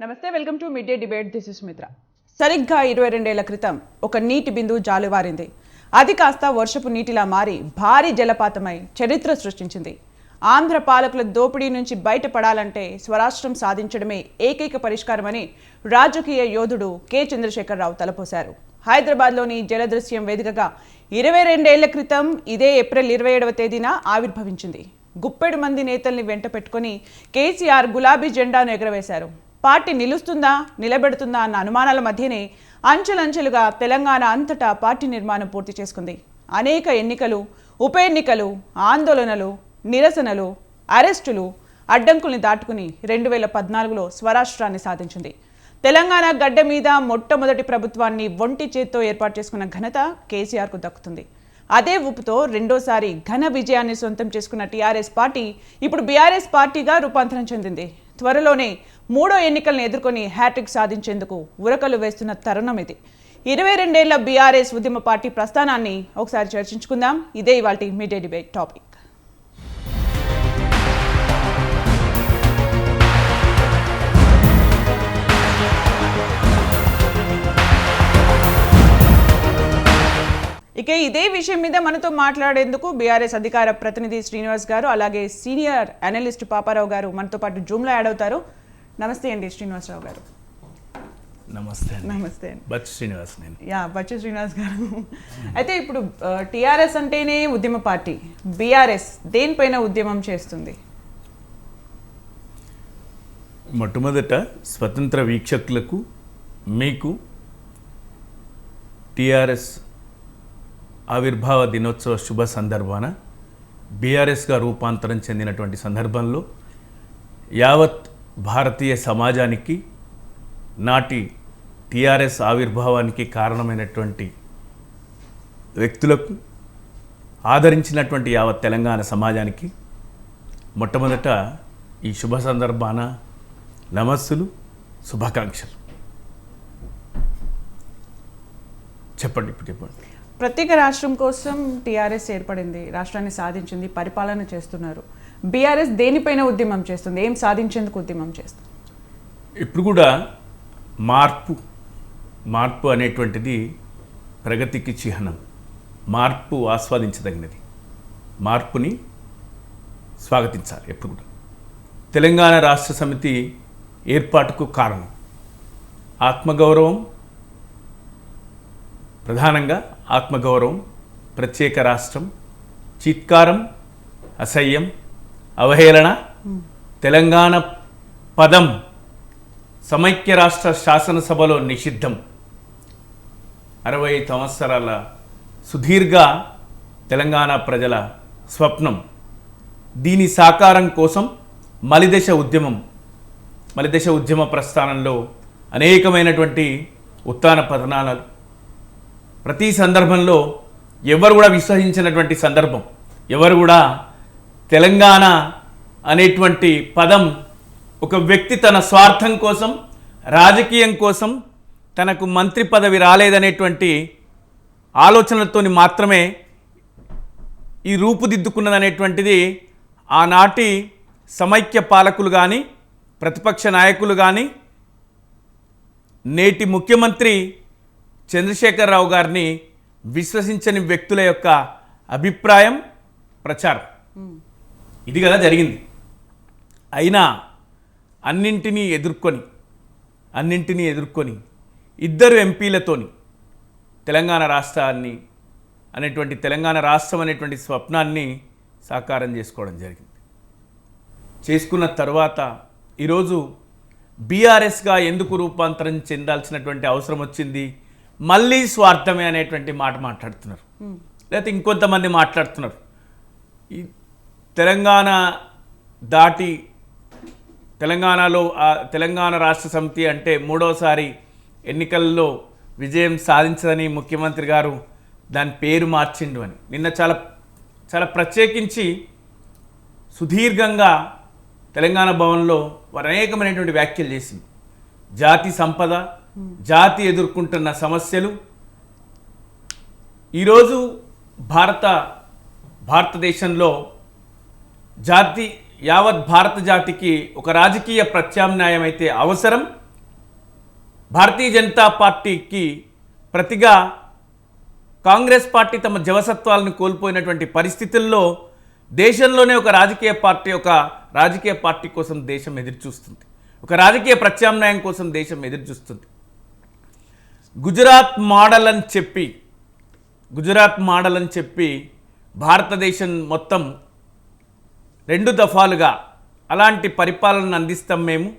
నమస్తే, welcome to mid day debate. This is మిత్ర. సరిగ్గా 22 ఏళ్ల క్రితం ఒక నీటి బిందువు జాలువారింది. అది కాస్త వర్షపు నీటిలా మారి భారీ జలపాతమై చరిత్ర సృష్టించింది. ఆంధ్ర పాలకుల దోపిడీ నుంచి బయటపడాలంటే స్వరాష్ట్రం సాధించడమే ఏకైక పరిష్కారమని రాజకీయ యోధుడు కె చంద్రశేఖరరావు తలపోశారు. హైదరాబాద్లోని జలదృశ్యం వేదికగా 22 ఏళ్ల క్రితం ఇదే ఏప్రిల్ 27వ తేదీన ఆవిర్భవించింది. గుప్పెడు మంది నేతల్ని వెంట పెట్టుకుని కేసీఆర్ గులాబీ జెండాను ఎగరవేశారు. పార్టీ నిలుస్తుందా, నిలబెడుతుందా అన్న అనుమానాల మధ్యనే అంచెలంచెలుగా తెలంగాణ అంతటా పార్టీ నిర్మాణం పూర్తి చేసుకుంది. అనేక ఎన్నికలు, ఉప ఎన్నికలు, ఆందోళనలు, నిరసనలు, అరెస్టులు, అడ్డంకుల్ని దాటుకుని 2014లో స్వరాష్ట్రాన్ని సాధించింది. తెలంగాణ గడ్డ మీద మొట్టమొదటి ప్రభుత్వాన్ని ఒంటి చేత్తో ఏర్పాటు చేసుకున్న ఘనత కేసీఆర్కు దక్కుతుంది. అదే ఊపుతో రెండోసారి ఘన విజయాన్ని సొంతం చేసుకున్న టీఆర్ఎస్ పార్టీ ఇప్పుడు బీఆర్ఎస్ పార్టీగా రూపాంతరం చెందింది. త్వరలోనే మూడో ఎన్నికలను ఎదుర్కొని హ్యాట్రిక్ సాధించేందుకు ఉరకలు వేస్తున్న తరుణం ఇది. 22 ఏళ్ల బీఆర్ఎస్ ఉద్యమ పార్టీ ప్రస్థానాన్ని ఒకసారి చర్చించుకుందాం. ఇదే ఇవాల్టి మిడ్ డే డిబేట్ టాపిక్. ఇక ఇదే విషయం మీద మనతో మాట్లాడేందుకు బీఆర్ఎస్ అధికార ప్రతినిధి శ్రీనివాస్ గారు, అలాగే సీనియర్ అనలిస్ట్ పాపారావు గారు మనతో పాటు జూమ్లో యాడ్ అవుతారు. నమస్తే అండి శ్రీనివాసరావు గారు. నమస్తే. నమస్తే. బచ్చు శ్రీనివాస్. బచ్చు శ్రీనివాస్ గారు. అయితే ఇప్పుడు టీఆర్ఎస్ అంటేనే ఉద్యమ పార్టీ, బీఆర్ఎస్ దేనిపైన ఉద్యమం చేస్తుంది? మొట్టమొదట స్వతంత్ర వీక్షకులకు, మీకు టీఆర్ఎస్ ఆవిర్భావ దినోత్సవ శుభ సందర్భాన బీఆర్ఎస్గా రూపాంతరం చెందినటువంటి సందర్భంలో యావత్ భారతీయ సమాజానికి, నాటి టీఆర్ఎస్ ఆవిర్భావానికి కారణమైనటువంటి వ్యక్తులకు, ఆదరించినటువంటి యావత్ తెలంగాణ సమాజానికి మొట్టమొదట ఈ శుభ సందర్భాన నమస్సులు, శుభాకాంక్షలు. చెప్పండి, ఇప్పుడు చెప్పండి. ప్రత్యేక రాష్ట్రం కోసం టీఆర్ఎస్ ఏర్పడింది, రాష్ట్రాన్ని సాధించింది, పరిపాలన చేస్తున్నారు. బీఆర్ఎస్ దేనిపైన ఉద్యమం చేస్తుంది, ఏం సాధించేందుకు ఉద్యమం చేస్తుంది? ఇప్పుడు కూడా మార్పు అనేటువంటిది ప్రగతికి చిహ్నం. మార్పు ఆస్వాదించదగినది. మార్పుని స్వాగతించాలి ఎప్పుడు కూడా. తెలంగాణ రాష్ట్ర సమితి ఏర్పాటుకు కారణం ఆత్మగౌరవం, ప్రధానంగా ఆత్మగౌరవం, ప్రత్యేక రాష్ట్రం, చిత్కారం, అసహ్యం, అవహేళన, తెలంగాణ పదం సమైక్య రాష్ట్ర శాసనసభలో నిషిద్ధం. 60 సంవత్సరాల సుదీర్ఘ తెలంగాణ ప్రజల స్వప్నం. దీని సాకారం కోసం మలిదశ ఉద్యమ ప్రస్థానంలో అనేకమైనటువంటి ఉత్థాన పతనాలు, ప్రతి సందర్భంలో ఎవరు కూడా విశ్వసించినటువంటి సందర్భం, ఎవరు కూడా తెలంగాణ అనేటువంటి పదం ఒక వ్యక్తి తన స్వార్థం కోసం, రాజకీయం కోసం, తనకు మంత్రి పదవి రాలేదనేటువంటి ఆలోచనలతో మాత్రమే ఈ రూపుదిద్దుకున్నదనేటువంటిది ఆనాటి సమైక్య పాలకులు కానీ, ప్రతిపక్ష నాయకులు కానీ, నేటి ముఖ్యమంత్రి చంద్రశేఖరరావు గారిని విశ్వసించని వ్యక్తుల యొక్క అభిప్రాయం, ప్రచారం, ఇది కదా జరిగింది. అయినా అన్నింటినీ ఎదుర్కొని ఇద్దరు ఎంపీలతోని తెలంగాణ రాష్ట్రాన్ని అనేటువంటి తెలంగాణ రాష్ట్రం అనేటువంటి స్వప్నాన్ని సాకారం చేసుకోవడం జరిగింది. చేసుకున్న తర్వాత ఈరోజు బీఆర్ఎస్గా ఎందుకు రూపాంతరం చెందాల్సినటువంటి అవసరం వచ్చింది? మళ్ళీ స్వార్థమే అనేటువంటి మాట మాట్లాడుతున్నారు, లేకపోతే ఇంకొంతమంది మాట్లాడుతున్నారు. ఈ తెలంగాణ దాటి తెలంగాణలో తెలంగాణ రాష్ట్ర సమితి అంటే మూడోసారి ఎన్నికల్లో విజయం సాధించదని ముఖ్యమంత్రి గారు దాని పేరు మార్చిండు అని నిన్న చాలా ప్రత్యేకించి సుదీర్ఘంగా తెలంగాణ భవన్లో వారు అనేకమైనటువంటి వ్యాఖ్యలు చేసింది. జాతి సంపద, జాతి ఎదుర్కొంటున్న సమస్యలు, ఈరోజు భారతదేశంలో యావత్ భారత జాతికి ఒక రాజకీయ ప్రత్యామ్నాయం అయితే అవసరం, భారతీయ జనతా పార్టీకి ప్రతిగా కాంగ్రెస్ పార్టీ తమ జవసత్వాలను కోల్పోయినటువంటి పరిస్థితుల్లో దేశంలోనే ఒక రాజకీయ పార్టీ కోసం దేశం ఎదురుచూస్తుంది, ఒక రాజకీయ ప్రత్యామ్నాయం కోసం దేశం ఎదురుచూస్తుంది. గుజరాత్ మోడల్ అని చెప్పి భారతదేశం మొత్తం 2 దఫాలుగా అలాంటి పరిపాలనను అందిస్తాం మేము.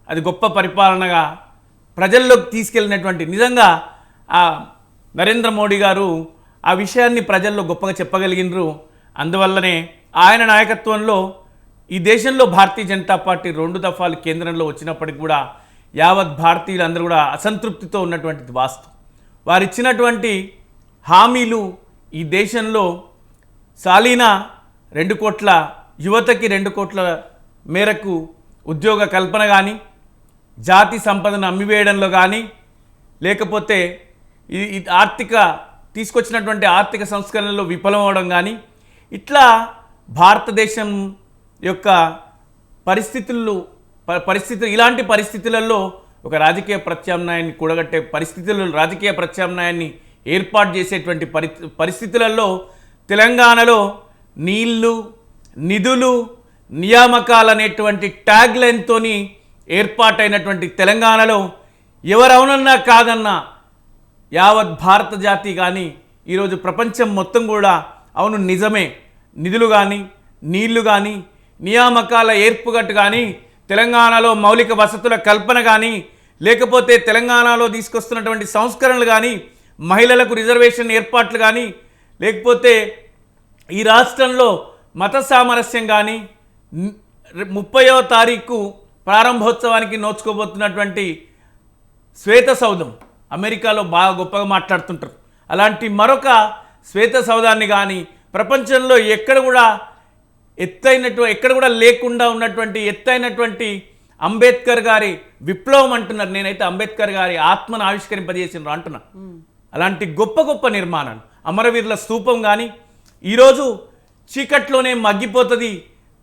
అది గొప్ప పరిపాలనగా ప్రజల్లోకి తీసుకెళ్ళినటువంటి, నిజంగా నరేంద్ర మోడీ గారు ఆ విషయాన్ని ప్రజల్లో గొప్పగా చెప్పగలిగినరు. అందువల్లనే ఆయన నాయకత్వంలో ఈ దేశంలో భారతీయ జనతా పార్టీ 2 దఫాలు కేంద్రంలో వచ్చినప్పటికి కూడా యావత్ భారతీయులందరూ కూడా అసంతృప్తితో ఉన్నటువంటిది వాస్తవం. వారు ఇచ్చినటువంటి హామీలు ఈ దేశంలో సాలీనా 2 కోట్ల యువతకి 2 కోట్ల మేరకు ఉద్యోగ కల్పన కానీ, జాతి సంపదను అమ్మివేయడంలో కానీ, లేకపోతే ఈ తీసుకొచ్చినటువంటి ఆర్థిక సంస్కరణలో విఫలమవడం కానీ, ఇట్లా భారతదేశం యొక్క పరిస్థితులు ఇలాంటి పరిస్థితులలో ఒక రాజకీయ ప్రత్యామ్నాయాన్ని కూడగట్టే రాజకీయ ప్రత్యామ్నాయాన్ని ఏర్పాటు చేసేటువంటి పరిస్థితులలో తెలంగాణలో నీళ్లు, నిధులు, నియామకాలు అనేటువంటి ట్యాగ్ లైన్తోని ఏర్పాటైనటువంటి తెలంగాణలో ఎవరవునన్నా కాదన్నా యావత్ భారత జాతి కానీ ఈరోజు ప్రపంచం మొత్తం కూడా అవును నిజమే, నిధులు కానీ, నీళ్లు కానీ, నియామకాల ఏర్పుగట్టు కానీ, తెలంగాణలో మౌలిక వసతుల కల్పన కానీ, లేకపోతే తెలంగాణలో తీసుకొస్తున్నటువంటి సంస్కరణలు కానీ, మహిళలకు రిజర్వేషన్ ఏర్పాట్లు కానీ, లేకపోతే ఈ రాష్ట్రంలో మత సామరస్యం కానీ, 30వ తారీఖు ప్రారంభోత్సవానికి నోచుకోబోతున్నటువంటి శ్వేత సౌధం అమెరికాలో బాగా గొప్పగా మాట్లాడుతుంటారు. అలాంటి మరొక శ్వేత సౌధాన్ని కానీ ప్రపంచంలో ఎక్కడ కూడా లేకుండా ఉన్నటువంటి ఎత్తైనటువంటి అంబేద్కర్ గారి విప్లవం అంటున్నారు. నేనైతే అంబేద్కర్ గారి ఆత్మను ఆవిష్కరింపజేసినారు అంటున్నా. అలాంటి గొప్ప గొప్ప నిర్మాణాలు, అమరవీరుల స్తూపం కానీ ఈరోజు చీకట్లోనే మగ్గిపోతుంది.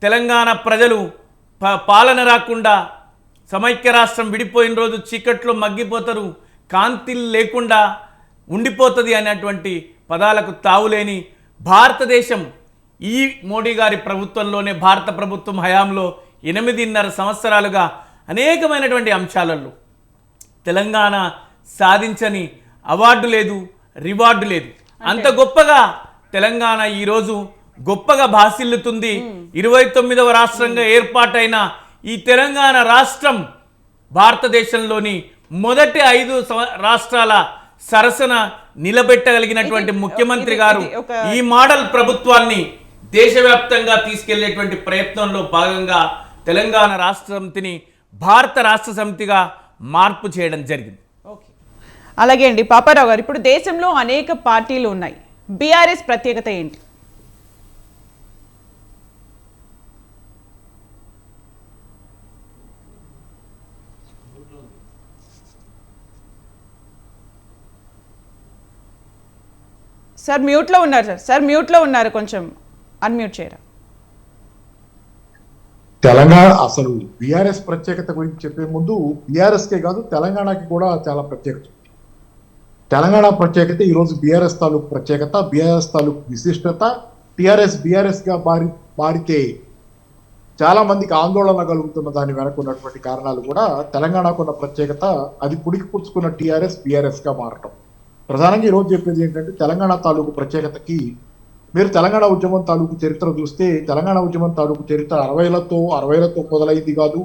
తెలంగాణ ప్రజలు పాలన రాకుండా సమైక్య రాష్ట్రం విడిపోయిన రోజు చీకట్లో మగ్గిపోతారు, కాంతి లేకుండా ఉండిపోతుంది అనేటువంటి పదాలకు తావులేని భారతదేశం ఈ మోడీ గారి ప్రభుత్వంలోనే, భారత ప్రభుత్వం హయాంలో 8.5 సంవత్సరాలుగా అనేకమైనటువంటి అంశాలలో తెలంగాణ సాధించని అవార్డు లేదు, రివార్డు లేదు. అంత గొప్పగా తెలంగాణ ఈరోజు గొప్పగా భాసిల్లుతుంది. 29వ రాష్ట్రంగా ఏర్పాటైన ఈ తెలంగాణ రాష్ట్రం భారతదేశంలోని మొదటి 5 రాష్ట్రాల సరసన నిలబెట్టగలిగినటువంటి ముఖ్యమంత్రి గారు ఈ మోడల్ ప్రభుత్వాన్ని దేశవ్యాప్తంగా తీసుకెళ్లేటువంటి ప్రయత్నంలో భాగంగా తెలంగాణ రాష్ట్ర సమితిని భారత రాష్ట్ర సమితిగా మార్పు చేయడం జరిగింది. అలాగే అండి పాపారావు గారు, ఇప్పుడు దేశంలో అనేక పార్టీలు ఉన్నాయి, బీఆర్ఎస్ ప్రత్యేకత ఏంటి? సార్ మ్యూట్లో ఉన్నారు, సార్ మ్యూట్లో ఉన్నారు, కొంచెం అన్మ్యూట్ చేయరా. తెలంగాణ అసలు బీఆర్ఎస్ ప్రత్యేకత గురించి చెప్పే ముందు బీఆర్ఎస్కే కాదు తెలంగాణకి కూడా చాలా ప్రత్యేకత ఉంది. తెలంగాణ ప్రత్యేకత ఈరోజు బీఆర్ఎస్ తాలూకు ప్రత్యేకత, బీఆర్ఎస్ తాలూకు విశిష్టత. బీఆర్ఎస్గా మారితే చాలా మందికి ఆందోళన కలుగుతున్న దాని వెనక ఉన్నటువంటి కారణాలు కూడా తెలంగాణకు ఉన్న ప్రత్యేకత. అది పుడికి పుచ్చుకున్న బీఆర్ఎస్గా మారటం. ప్రధానంగా ఈరోజు చెప్పేది ఏంటంటే తెలంగాణ తాలూకు ప్రత్యేకతకి మీరు తెలంగాణ ఉద్యమం తాలూకు చరిత్ర చూస్తే తెలంగాణ ఉద్యమం తాలూకు చరిత్ర 60లతో మొదలైంది కాదు.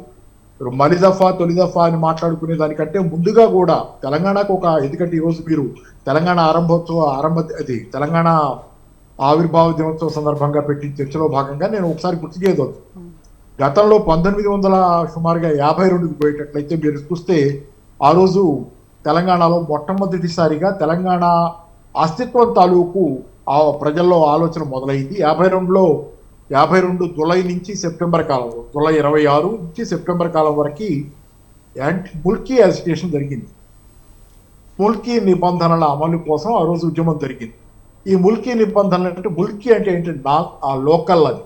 తొలి దఫా అని మాట్లాడుకునే దానికంటే ముందుగా కూడా తెలంగాణకు ఎందుకంటే ఈరోజు మీరు తెలంగాణ తెలంగాణ ఆవిర్భావ దినోత్సవ సందర్భంగా పెట్టి చర్చలో భాగంగా నేను ఒకసారి గుర్తు చేయదు. గతంలో 1900 సుమారుగా 52కి పోయేటట్లయితే మీరు చూస్తే ఆ రోజు తెలంగాణలో మొట్టమొదటిసారిగా తెలంగాణ అస్తిత్వం తాలూకు ఆ ప్రజల్లో ఆలోచన మొదలైంది. 52 జూలై నుంచి సెప్టెంబర్ కాలంలో, జూలై 26 నుంచి సెప్టెంబర్ కాలం వరకు ముల్కీ అజిటేషన్ జరిగింది. ముల్కీ నిబంధనల అమలు కోసం ఆ రోజు ఉద్యమం జరిగింది. ఈ ముల్కీ నిబంధనలు అంటే ముల్కీ అంటే ఏంటంటే ఆ లోకల్, అది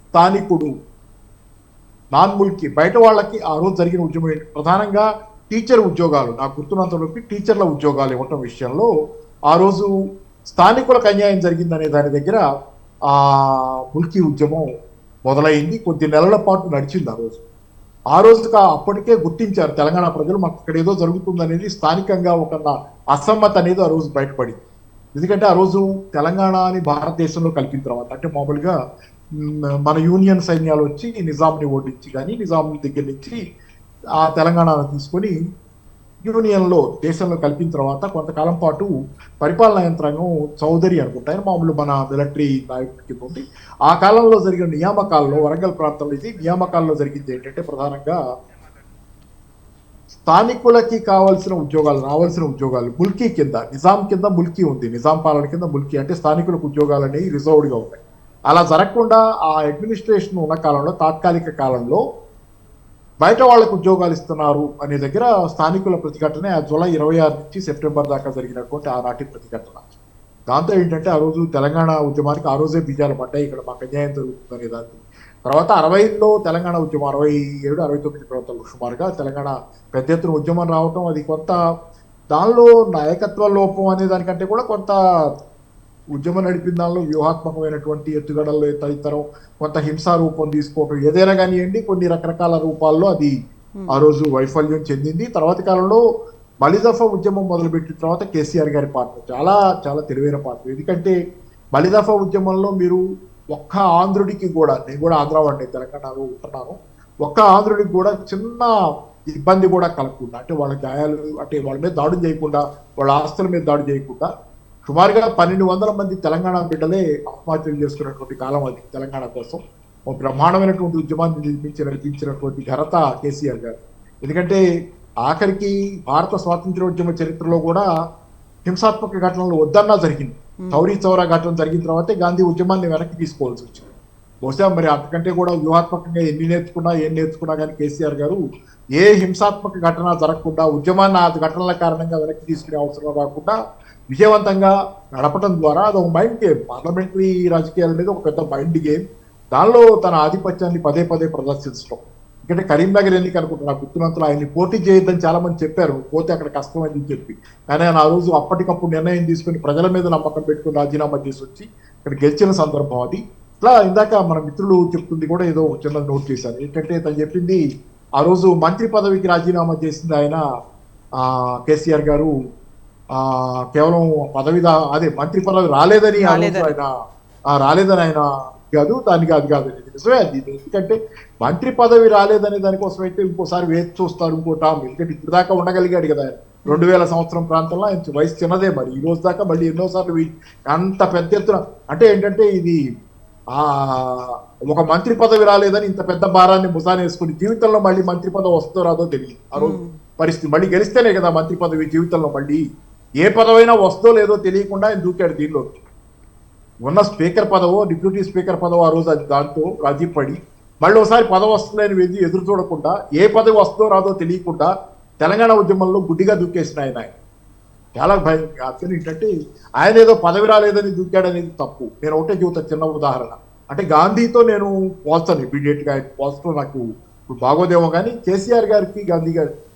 స్థానికుడు, నాన్ ముల్కీ బయట వాళ్ళకి ఆ రోజు జరిగిన ఉద్యమం ఏంటి? ప్రధానంగా టీచర్ ఉద్యోగాలు నాకు గుర్తున్నంతవరకు టీచర్ల ఉద్యోగాలు ఇవ్వటం విషయంలో ఆ రోజు స్థానికులకు అన్యాయం జరిగిందనే దాని దగ్గర ఆ ముల్కీ ఉద్యమం మొదలైంది. కొద్ది నెలల పాటు నడిచింది ఆ రోజుగా అప్పటికే గుర్తించారు తెలంగాణ ప్రజలు, మాకు ఇక్కడ ఏదో జరుగుతుందనేది స్థానికంగా ఒక అసమ్మతి అనేది ఆ రోజు బయటపడింది. ఎందుకంటే ఆ రోజు తెలంగాణని భారతదేశంలో కలిపిన తర్వాత అంటే మామూలుగా మన యూనియన్ సైన్యాలు వచ్చి నిజాంని ఓడించి కానీ నిజాం దగ్గర నుంచి ఆ తెలంగాణను తీసుకొని యూనియన్లో దేశంలో కలిపిన తర్వాత కొంతకాలం పాటు పరిపాలనా యంత్రాంగం చౌదరి అనుకుంటారు మామూలు మన మిలిటరీ నాయకుడికి ఉంది. ఆ కాలంలో జరిగిన నియామకాల్లో వరంగల్ ప్రాంతంలో ఇది నియామకాల్లో జరిగింది ఏంటంటే ప్రధానంగా స్థానికులకి కావాల్సిన ఉద్యోగాలు రావాల్సిన ఉద్యోగాలు ముల్కీ కింద నిజాం కింద ముల్కీ ఉంది, నిజాం పాలన కింద ముల్కీ అంటే స్థానికులకు ఉద్యోగాలు అనేవి రిజర్వ్డ్గా ఉన్నాయి. అలా జరగకుండా ఆ అడ్మినిస్ట్రేషన్ ఉన్న కాలంలో తాత్కాలిక కాలంలో బయట వాళ్ళకు ఉద్యోగాలు ఇస్తున్నారు అనే దగ్గర స్థానికుల ప్రతిఘటన జూలై 26 నుంచి సెప్టెంబర్ దాకా జరిగినటువంటి ఆనాటి ప్రతిఘటన. దాంతో ఏంటంటే ఆ రోజు తెలంగాణ ఉద్యమానికి ఆ రోజే బీజాలు పడ్డాయి, ఇక్కడ మాకు అన్యాయం జరుగుతుందనే దాన్ని. తర్వాత 60లో తెలంగాణ ఉద్యమం 67, 69 ప్రాంతాల్లో సుమారుగా తెలంగాణ పెద్ద ఎత్తున ఉద్యమం రావటం అది కొంత దానిలో నాయకత్వ లోపం అనే దానికంటే కూడా కొంత ఉద్యమం నడిపిన దానిలో వ్యూహాత్మకమైనటువంటి ఎత్తుగడల్లో తదితరం కొంత హింసా రూపం తీసుకోవటం ఏదైనా కానివ్వండి కొన్ని రకరకాల రూపాల్లో అది ఆ రోజు వైఫల్యం చెందింది. తర్వాత కాలంలో మలిదఫా ఉద్యమం మొదలుపెట్టిన తర్వాత కేసీఆర్ గారి పాత్ర చాలా చాలా తెలివైన పాత్ర. ఎందుకంటే మలిదఫా ఉద్యమంలో మీరు ఒక్క ఆంధ్రుడికి కూడా, నేను కూడా ఆంధ్ర వాడిని తెలంగాణలో ఉంటున్నాను, ఒక్క ఆంధ్రుడికి కూడా చిన్న ఇబ్బంది కూడా కలగకుండా అంటే వాళ్ళ గాయాలు అంటే వాళ్ళ మీద దాడులు చేయకుండా వాళ్ళ ఆస్తుల మీద దాడి చేయకుండా సుమారుగా 1200 మంది తెలంగాణ బిడ్డలే ఆత్మహత్యలు చేసుకున్నటువంటి కాలం అది. తెలంగాణ కోసం ఒక బ్రహ్మాండమైనటువంటి ఉద్యమాన్ని నడిపించినటువంటి ఘనత కేసీఆర్ గారు. ఎందుకంటే ఆఖరికి భారత స్వాతంత్ర్యోద్యమ చరిత్రలో కూడా హింసాత్మక ఘటనలు వద్దన్నా జరిగింది. చౌరీ చౌరా ఘటన జరిగిన తర్వాతే గాంధీ ఉద్యమాన్ని వెనక్కి తీసుకోవాల్సి వచ్చింది. బహుశా మరి అంతకంటే కూడా వ్యూహాత్మకంగా ఏం నేర్చుకున్నా కానీ కేసీఆర్ గారు ఏ హింసాత్మక ఘటన జరగకుండా ఉద్యమాన్ని ఆ ఘటనల కారణంగా వెనక్కి తీసుకునే అవసరం రాకుండా విజయవంతంగా నడపడం ద్వారా అది ఒక మైండ్ గేమ్. పార్లమెంటరీ రాజకీయాలు అనేది ఒక పెద్ద మైండ్ గేమ్. దానిలో తన ఆధిపత్యాన్ని పదే పదే ప్రదర్శించడం. ఎందుకంటే కరీంనగర్ ఎన్నిక అనుకుంటున్నా గుర్తున్నంతలో ఆయన్ని పోటీ చేయొద్దని చాలా మంది చెప్పారు, పోతే అక్కడ కష్టం అని చెప్పి. కానీ ఆయన ఆ రోజు అప్పటికప్పుడు నిర్ణయం తీసుకుని ప్రజల మీద నమ్మకం పెట్టుకుని రాజీనామా చేసి వచ్చి ఇక్కడ గెలిచిన సందర్భం అది. ఇట్లా ఇందాక మన మిత్రులు చెప్తుంది కూడా ఏదో చిన్న నోట్ చేశారు. ఏంటంటే తను చెప్పింది ఆ రోజు మంత్రి పదవికి రాజీనామా చేసింది ఆయన కేసీఆర్ గారు కేవలం అదే మంత్రి పదవి రాలేదని ఆయన కాదు, దానికి అది కాదు నిజమే అది. ఎందుకంటే మంత్రి పదవి రాలేదనే దానికోసం అయితే ఇంకోసారి వేచి చూస్తారు ఇంకోట. ఎందుకంటే ఇప్పుడు దాకా ఉండగలిగాడు కదా 2000 సంవత్సరం ప్రాంతంలో ఆయన వయసు చిన్నదే, మరి ఈ రోజు దాకా మళ్ళీ ఎన్నోసార్లు అంత పెద్ద ఎత్తున అంటే ఏంటంటే ఇది ఒక మంత్రి పదవి రాలేదని ఇంత పెద్ద భారాన్ని ముసానేసుకుని జీవితంలో మళ్ళీ మంత్రి పదవి వస్తుందో రాదో తెలియదు ఆ రోజు పరిస్థితి. మళ్ళీ గెలిస్తేనే కదా మంత్రి పదవి, జీవితంలో మళ్ళీ ఏ పదవైనా వస్తుందో లేదో తెలియకుండా ఆయన దూకాడు దీనిలో. ఉన్న స్పీకర్ పదవో డిప్యూటీ స్పీకర్ పదవో ఆ రోజు అది దాంతో రాజీ పడి మళ్ళీ ఒకసారి పదవి వస్తుందని ఎదురు చూడకుండా ఏ పదవి వస్తుందో రాదో తెలియకుండా తెలంగాణ ఉద్యమంలో గుడ్డిగా దూకేసిన ఆయన చాలా భయం. ఏంటంటే ఆయన ఏదో పదవి రాలేదని దూకాడనేది తప్పు. నేను ఒకటే చెబుతా చిన్న ఉదాహరణ. అంటే గాంధీతో నేను పోల్చాను ఇమీడియట్ గా, పోల్చడం నాకు ఇప్పుడు బాగోదేమో కానీ కేసీఆర్ గారికి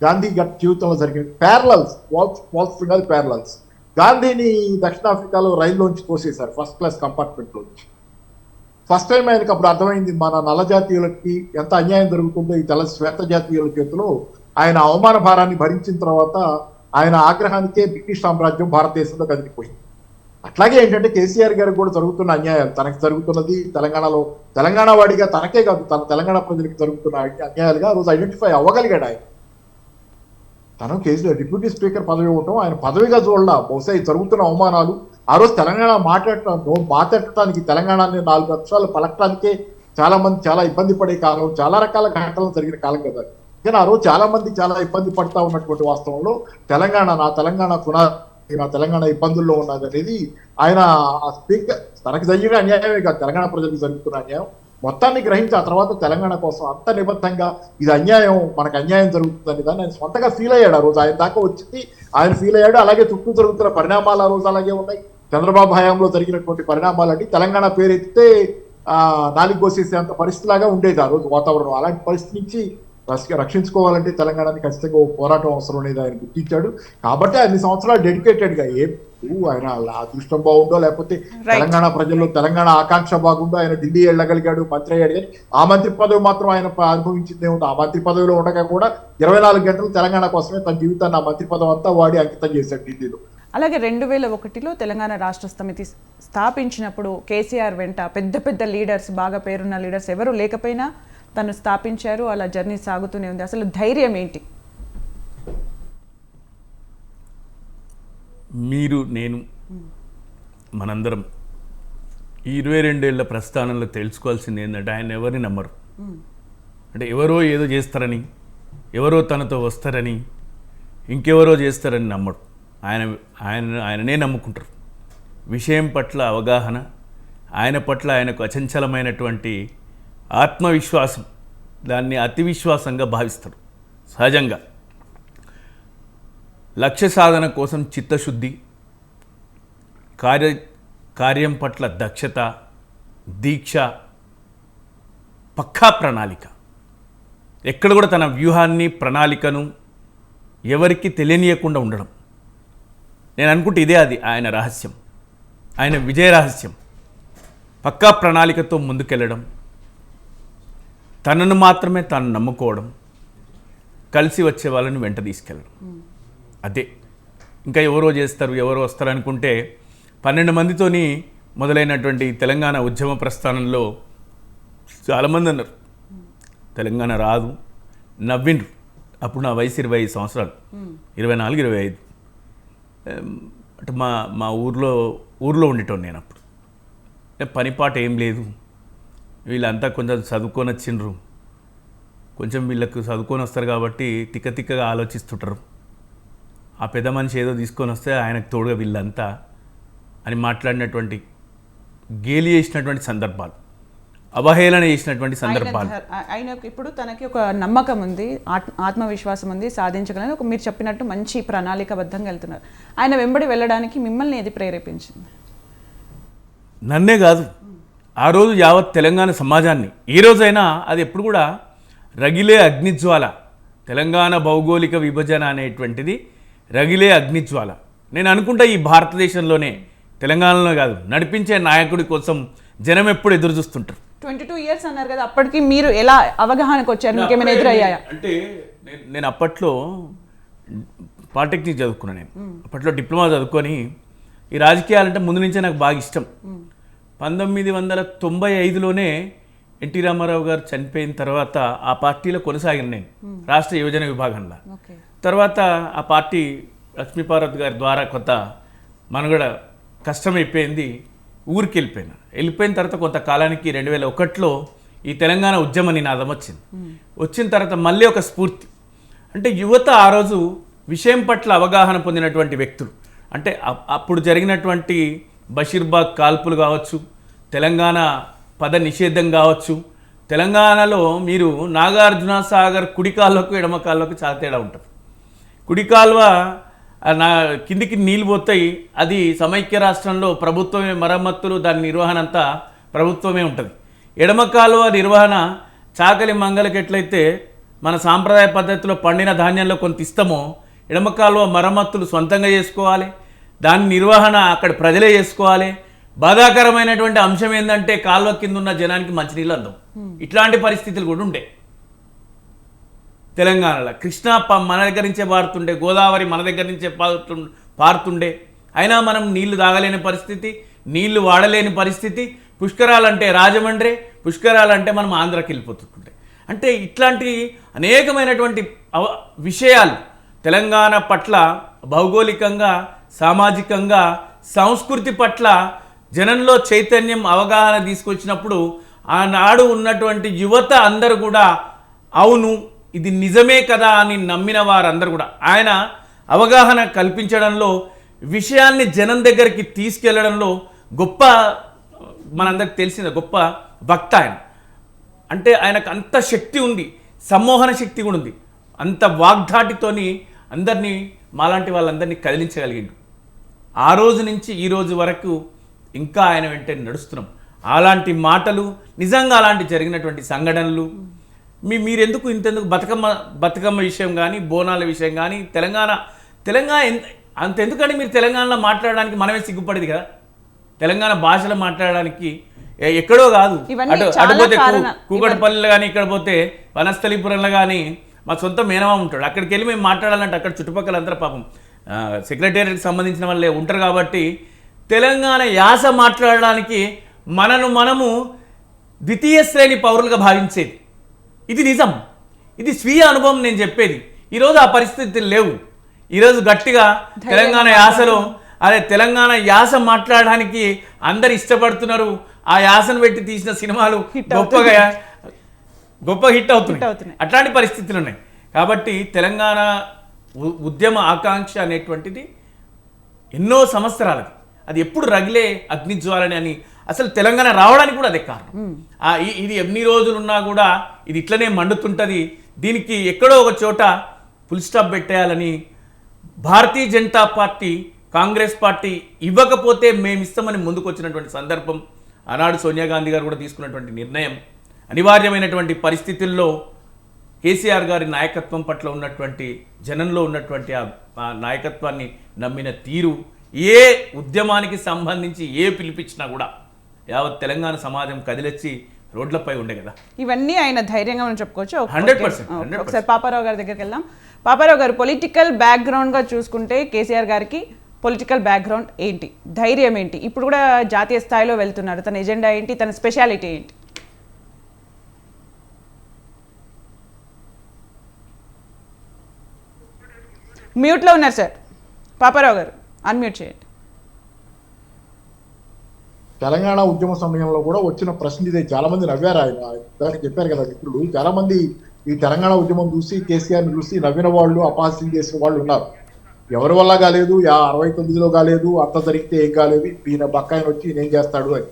గాంధీ జీవితంలో జరిగిన ప్యారలల్స్ పోల్చడం కాదు ప్యారలల్స్. గాంధీని దక్షిణాఫ్రికాలో రైల్లోంచి తోసేశారు ఫస్ట్ క్లాస్ కంపార్ట్మెంట్లోంచి. ఫస్ట్ టైం ఆయనకు అప్పుడు అర్థమైంది మన నల్ల జాతీయులకి ఎంత అన్యాయం జరుగుతుందో ఈ శ్వేత జాతీయుల చేతిలో. ఆయన అవమాన భారాన్ని భరించిన తర్వాత ఆయన ఆగ్రహానికే బ్రిటిష్ సామ్రాజ్యం భారతదేశంలో కదిలిపోయింది. అట్లాగే ఏంటంటే కేసీఆర్ గారికి కూడా జరుగుతున్న అన్యాయాలు, తనకి జరుగుతున్నది తెలంగాణ వాడిగా తనకే కాదు తన తెలంగాణ ప్రజలకు జరుగుతున్న అన్యాయాలుగా ఆ రోజు ఐడెంటిఫై అవ్వగలిగాడు ఆయన. తను కేసీఆర్ డిప్యూటీ స్పీకర్ పదవి ఇవ్వటం ఆయన పదవిగా చూడాల. బహుశా జరుగుతున్న అవమానాలు ఆ రోజు తెలంగాణ మాట్లాడటానికి తెలంగాణని 4 అక్షరాలు పలకటానికే చాలా మంది చాలా ఇబ్బంది పడే కాలం, చాలా రకాల ఘటనలు జరిగిన కాలం కదా. కానీ ఆ రోజు చాలా మంది చాలా ఇబ్బంది పడతా ఉన్నటువంటి వాస్తవంలో నా తెలంగాణ ఇబ్బందుల్లో ఉన్నది అనేది ఆయన స్పీకర్ తనకు జరిగిన అన్యాయమే కాదు తెలంగాణ ప్రజలకు జరుగుతున్న అన్యాయం మొత్తాన్ని గ్రహించి ఆ తర్వాత తెలంగాణ కోసం అంత నిబద్ధంగా ఇది అన్యాయం, మనకు అన్యాయం జరుగుతుందని దాన్ని ఆయన సొంతగా ఫీల్ అయ్యాడు. ఆ రోజు ఆయన దాకా వచ్చింది ఆయన ఫీల్ అయ్యాడు. అలాగే చుట్టూ జరుగుతున్న పరిణామాలు ఆ రోజు అలాగే ఉన్నాయి. చంద్రబాబు హయాంలో జరిగినటువంటి పరిణామాలన్నీ తెలంగాణ పేరెత్తితే నాలుగు కోసేసేంత పరిస్థితిలాగా ఉండేది ఆ రోజు వాతావరణం. అలాంటి పరిస్థితి నుంచి రక్షించుకోవాలంటే తెలంగాణని ఖచ్చితంగా ఓ పోరాటం అవసరం అనేది ఆయన గుర్తించాడు. కాబట్టి అన్ని సంవత్సరాలు డెడికేటెడ్గా ఆయన అదృష్టం బాగుండో లేకపోతే తెలంగాణ ప్రజల్లో తెలంగాణ ఆకాంక్ష బాగుండో ఆయన ఢిల్లీ వెళ్ళగలిగాడు, మంత్రి అయ్యాడు. కానీ ఆ మంత్రి పదవి మాత్రం ఆయన అనుభవించిందే ఉంది. ఆ మంత్రి పదవిలో ఉండగా కూడా 24 గంటలు తెలంగాణ కోసమే తన జీవితాన్ని ఆ మంత్రి పదవి అంతా వాడి అంకితం చేశాడు ఢిల్లీలో. అలాగే 2001లో తెలంగాణ రాష్ట్ర సమితి స్థాపించినప్పుడు కేసీఆర్ వెంట పెద్ద పెద్ద లీడర్స్, బాగా పేరున్న లీడర్స్ ఎవరు లేకపోయినా తను స్థాపించారు. అలా జర్నీ సాగుతూనే ఉంది. అసలు ధైర్యం ఏంటి? మీరు, నేను, మనందరం ఈ 22 ఏళ్ల ప్రస్థానంలో తెలుసుకోవాల్సింది ఏంటంటే ఆయన ఎవరిని నమ్మరు. అంటే ఎవరో ఏదో చేస్తారని, ఎవరో తనతో వస్తారని, ఇంకెవరో చేస్తారని నమ్మడు. ఆయననే నమ్ముకుంటారు. విషయం పట్ల అవగాహన, ఆయన పట్ల ఆయనకు అచంచలమైనటువంటి ఆత్మవిశ్వాసం, దాన్ని అతి విశ్వాసంగా భావిస్తాడు. సహజంగా లక్ష్య సాధన కోసం చిత్తశుద్ధి, కార్యం పట్ల దక్షత, దీక్ష, పక్కా ప్రణాళిక. ఎక్కడ కూడా తన వ్యూహాన్ని, ప్రణాళికను ఎవరికి తెలియనీయకుండా ఉండడం. నేను అనుకుంటే ఇదే అది ఆయన రహస్యం, ఆయన విజయ రహస్యం. పక్కా ప్రణాళికతో ముందుకెళ్ళడం, తనను మాత్రమే తాను నమ్ముకోవడం, కలిసి వచ్చే వాళ్ళని వెంట తీసుకెళ్ళడం. అదే ఇంకా ఎవరో చేస్తారు, ఎవరో వస్తారు అనుకుంటే 12 మందితోని మొదలైనటువంటి తెలంగాణ ఉద్యమ ప్రస్థానంలో చాలామంది అన్నారు తెలంగాణ రాదు, నవ్విండ్రు. అప్పుడు నా వయసు 25 సంవత్సరాలు, 24, 25. అంటే మా ఊర్లో ఉండేటోను నేను అప్పుడు. పనిపాట ఏం లేదు, వీళ్ళంతా కొంచెం చదువుకొని వచ్చిండ్రు, కొంచెం వీళ్ళకు చదువుకొని వస్తారు కాబట్టి తిక్కగా ఆలోచిస్తుంటారు. ఆ పెద్ద మనిషి ఏదో తీసుకొని వస్తే ఆయనకు తోడుగా వీళ్ళంతా అని మాట్లాడినటువంటి, గేలి చేసినటువంటి సందర్భాలు, అవహేళన చేసినటువంటి సందర్భాలు. ఆయనకు ఇప్పుడు తనకి ఒక నమ్మకం ఉంది, ఆత్మవిశ్వాసం ఉంది, సాధించగలని ఒక మీరు చెప్పినట్టు మంచి ప్రణాళికబద్ధంగా వెళ్తున్నారు. ఆయన వెంబడి వెళ్ళడానికి మిమ్మల్ని ఏది ప్రేరేపించింది? నన్నే కాదు, ఆ రోజు యావత్ తెలంగాణ సమాజాన్ని. ఏ రోజైనా అది ఎప్పుడు కూడా రగిలే అగ్నిజ్వాల. తెలంగాణ భౌగోళిక విభజన అనేటువంటిది రగిలే అగ్నిజ్వాల. నేను అనుకుంటా ఈ భారతదేశంలోనే, తెలంగాణలో కాదు, నడిపించే నాయకుడి కోసం జనం ఎప్పుడు ఎదురు చూస్తుంటారు. 22 years అన్నారు కదా, అప్పటికి మీరు ఎలా అవగాహనకు వచ్చారు? మీకు ఏమైనా ఎదురయ్యాయా? అంటే నేను అప్పట్లో పాలిటెక్నిక్ చదువుకున్నాను. నేను అప్పట్లో డిప్లొమా చదువుకొని ఈ రాజకీయాలంటే ముందు నుంచే నాకు బాగా ఇష్టం. 1995లోనే ఎన్టీ రామారావు గారు చనిపోయిన తర్వాత ఆ పార్టీలో కొనసాగిన నేను రాష్ట్ర యువజన విభాగంలో. తర్వాత ఆ పార్టీ లక్ష్మీపార్వతి గారి ద్వారా కొంత మనుగడ కష్టమైపోయింది, ఊరికి వెళ్ళిపోయిన తర్వాత కొంతకాలానికి 2001లో ఈ తెలంగాణ ఉద్యమ నినాదం వచ్చింది. వచ్చిన తర్వాత మళ్ళీ ఒక స్ఫూర్తి, అంటే యువత ఆ రోజు విషయం పట్ల అవగాహన పొందినటువంటి వ్యక్తులు. అంటే అప్పుడు జరిగినటువంటి బషీర్బాగ్ కాల్పులు కావచ్చు, తెలంగాణ పద నిషేధం కావచ్చు, తెలంగాణలో మీరు నాగార్జున సాగర్ కుడి కాలువకు ఎడమ కాలువకు చాలా తేడా ఉంటుంది. కుడి కాలువ కిందికి నీళ్ళు పోతాయి, అది సమైక్య రాష్ట్రంలో ప్రభుత్వమే మరమ్మతులు, దాని నిర్వహణ అంతా ప్రభుత్వమే ఉంటుంది. ఎడమ కాలువ నిర్వహణ చాకలి మంగళకి ఎట్లయితే మన సాంప్రదాయ పద్ధతిలో పండిన ధాన్యంలో కొంత ఇస్తామో, ఎడమ కాలువ మరమ్మతులు సొంతంగా చేసుకోవాలి, దాని నిర్వహణ అక్కడ ప్రజలే చేసుకోవాలి. బాధాకరమైనటువంటి అంశం ఏంటంటే కాలువ కింద ఉన్న జనానికి మంచినీళ్ళు అందం. ఇట్లాంటి పరిస్థితులు కూడా ఉండే తెలంగాణలో. కృష్ణా మన దగ్గర నుంచే పారుతుండే, గోదావరి మన దగ్గర నుంచే పారుతుండే, అయినా మనం నీళ్లు తాగలేని పరిస్థితి, నీళ్లు వాడలేని పరిస్థితి. పుష్కరాలంటే రాజమండ్రి, పుష్కరాలంటే మనం ఆంధ్రాకి వెళ్ళిపోతుంటుండే. అంటే ఇట్లాంటి అనేకమైనటువంటి విషయాలు తెలంగాణ పట్ల భౌగోళికంగా, సామాజికంగా, సంస్కృతి పట్ల జనంలో చైతన్యం, అవగాహన తీసుకొచ్చినప్పుడు ఆనాడు ఉన్నటువంటి యువత అందరూ కూడా అవును ఇది నిజమే కదా అని నమ్మిన వారందరూ కూడా, ఆయన అవగాహన కల్పించడంలో, విషయాన్ని జనం దగ్గరికి తీసుకెళ్లడంలో గొప్ప, మనందరికి తెలిసిన గొప్ప వక్త ఆయన. అంటే ఆయనకు అంత శక్తి ఉంది, సమ్మోహన శక్తి కూడా ఉంది. అంత వాగ్ధాటితోని అందరినీ, మాలాంటి వాళ్ళందరినీ కదిలించగలిగిండు. ఆ రోజు నుంచి ఈ రోజు వరకు ఇంకా ఆయన వెంటనే నడుస్తున్నాం. అలాంటి మాటలు, నిజంగా అలాంటి జరిగినటువంటి సంఘటనలు, మీరెందుకు ఇంతెందుకు బతుకమ్మ విషయం కానీ బోనాల విషయం కానీ తెలంగాణ అంతెందుకంటే మీరు తెలంగాణలో మాట్లాడడానికి మనమే సిగ్గుపడేది కదా. తెలంగాణ భాషలో మాట్లాడడానికి ఎక్కడో కాదు, అటుపోతే కూకట్పల్లిలో కానీ ఇక్కడ పోతే వనస్థలిపురంలో కానీ మా సొంత మేనమా ఉంటాడు. అక్కడికి వెళ్ళి మేము మాట్లాడాలంటే అక్కడ చుట్టుపక్కల అందరూ పాపం సెక్రటేరియట్కి సంబంధించిన వాళ్ళే ఉంటారు. కాబట్టి తెలంగాణ యాస మాట్లాడడానికి మనము ద్వితీయ శ్రేణి పౌరులుగా భావించేది. ఇది నిజం, ఇది స్వీయ అనుభవం నేను చెప్పేది. ఈరోజు ఆ పరిస్థితులు లేవు. ఈరోజు గట్టిగా తెలంగాణ యాసలో తెలంగాణ యాస మాట్లాడడానికి అందరు ఇష్టపడుతున్నారు. ఆ యాసను పెట్టి తీసిన సినిమాలు గొప్ప హిట్ అవుతున్నాయి. అట్లాంటి పరిస్థితులు ఉన్నాయి. కాబట్టి తెలంగాణ ఉద్యమ ఆకాంక్ష అనేటువంటిది ఎన్నో సంవత్సరాలది. అది ఎప్పుడు రగిలే అగ్నిజ్వాలని అని అసలు తెలంగాణ రావడానికి కూడా అదే కారణం. ఇది ఎన్ని రోజులున్నా కూడా ఇది ఇట్లనే మండుతుంటుంది. దీనికి ఎక్కడో ఒక చోట full stop పెట్టేయాలని Bharatiya Janata party, Congress party ఇవ్వకపోతే మేము ఇస్తామని ముందుకు వచ్చినటువంటి సందర్భం. ఆనాడు సోనియా గాంధీ గారు కూడా తీసుకున్నటువంటి నిర్ణయం. అనివార్యమైనటువంటి పరిస్థితుల్లో కేసీఆర్ గారి నాయకత్వం పట్ల ఉన్నటువంటి జనంలో ఉన్నటువంటి ఆ నాయకత్వాన్ని నమ్మిన తీరు, ఏ ఉద్యమానికి సంబంధించి ఏ పిలిపించినా కూడా యావత్ తెలంగాణ సమాజం కదిలొచ్చి రోడ్లపై ఉండే కదా. ఇవన్నీ ఆయన ధైర్యంగా మనం చెప్పుకోవచ్చు. 100%. ఒకసారి పాపారావు గారి దగ్గరికి వెళ్దాం. పాపారావు గారు, పొలిటికల్ బ్యాక్గ్రౌండ్గా చూసుకుంటే కేసీఆర్ గారికి పొలిటికల్ బ్యాక్గ్రౌండ్ ఏంటి, ధైర్యం ఏంటి? ఇప్పుడు కూడా జాతీయ స్థాయిలో వెళ్తున్నారు. తన ఎజెండా ఏంటి, తన స్పెషాలిటీ ఏంటి? మ్యూట్లో ఉన్నారు సార్. పాపారావు గారు అన్మ్యూట్ చేయండి. తెలంగాణ ఉద్యమ సమయంలో కూడా వచ్చిన ప్రశ్న ఇదే. చాలా మంది నవ్వారు. ఆయన దానికి చెప్పారు కదా మిత్రులు, చాలా మంది ఈ తెలంగాణ ఉద్యమం చూసి కేసీఆర్ని చూసి నవ్విన వాళ్ళు, అపహాస్యం చేసిన వాళ్ళు ఉన్నారు. ఎవరి వల్ల కాలేదు, 69లో కాలేదు, అంత జరిగితే ఏం కాలేదు, ఈయన బక్కాయన వచ్చి ఈయన ఏం చేస్తాడు అని.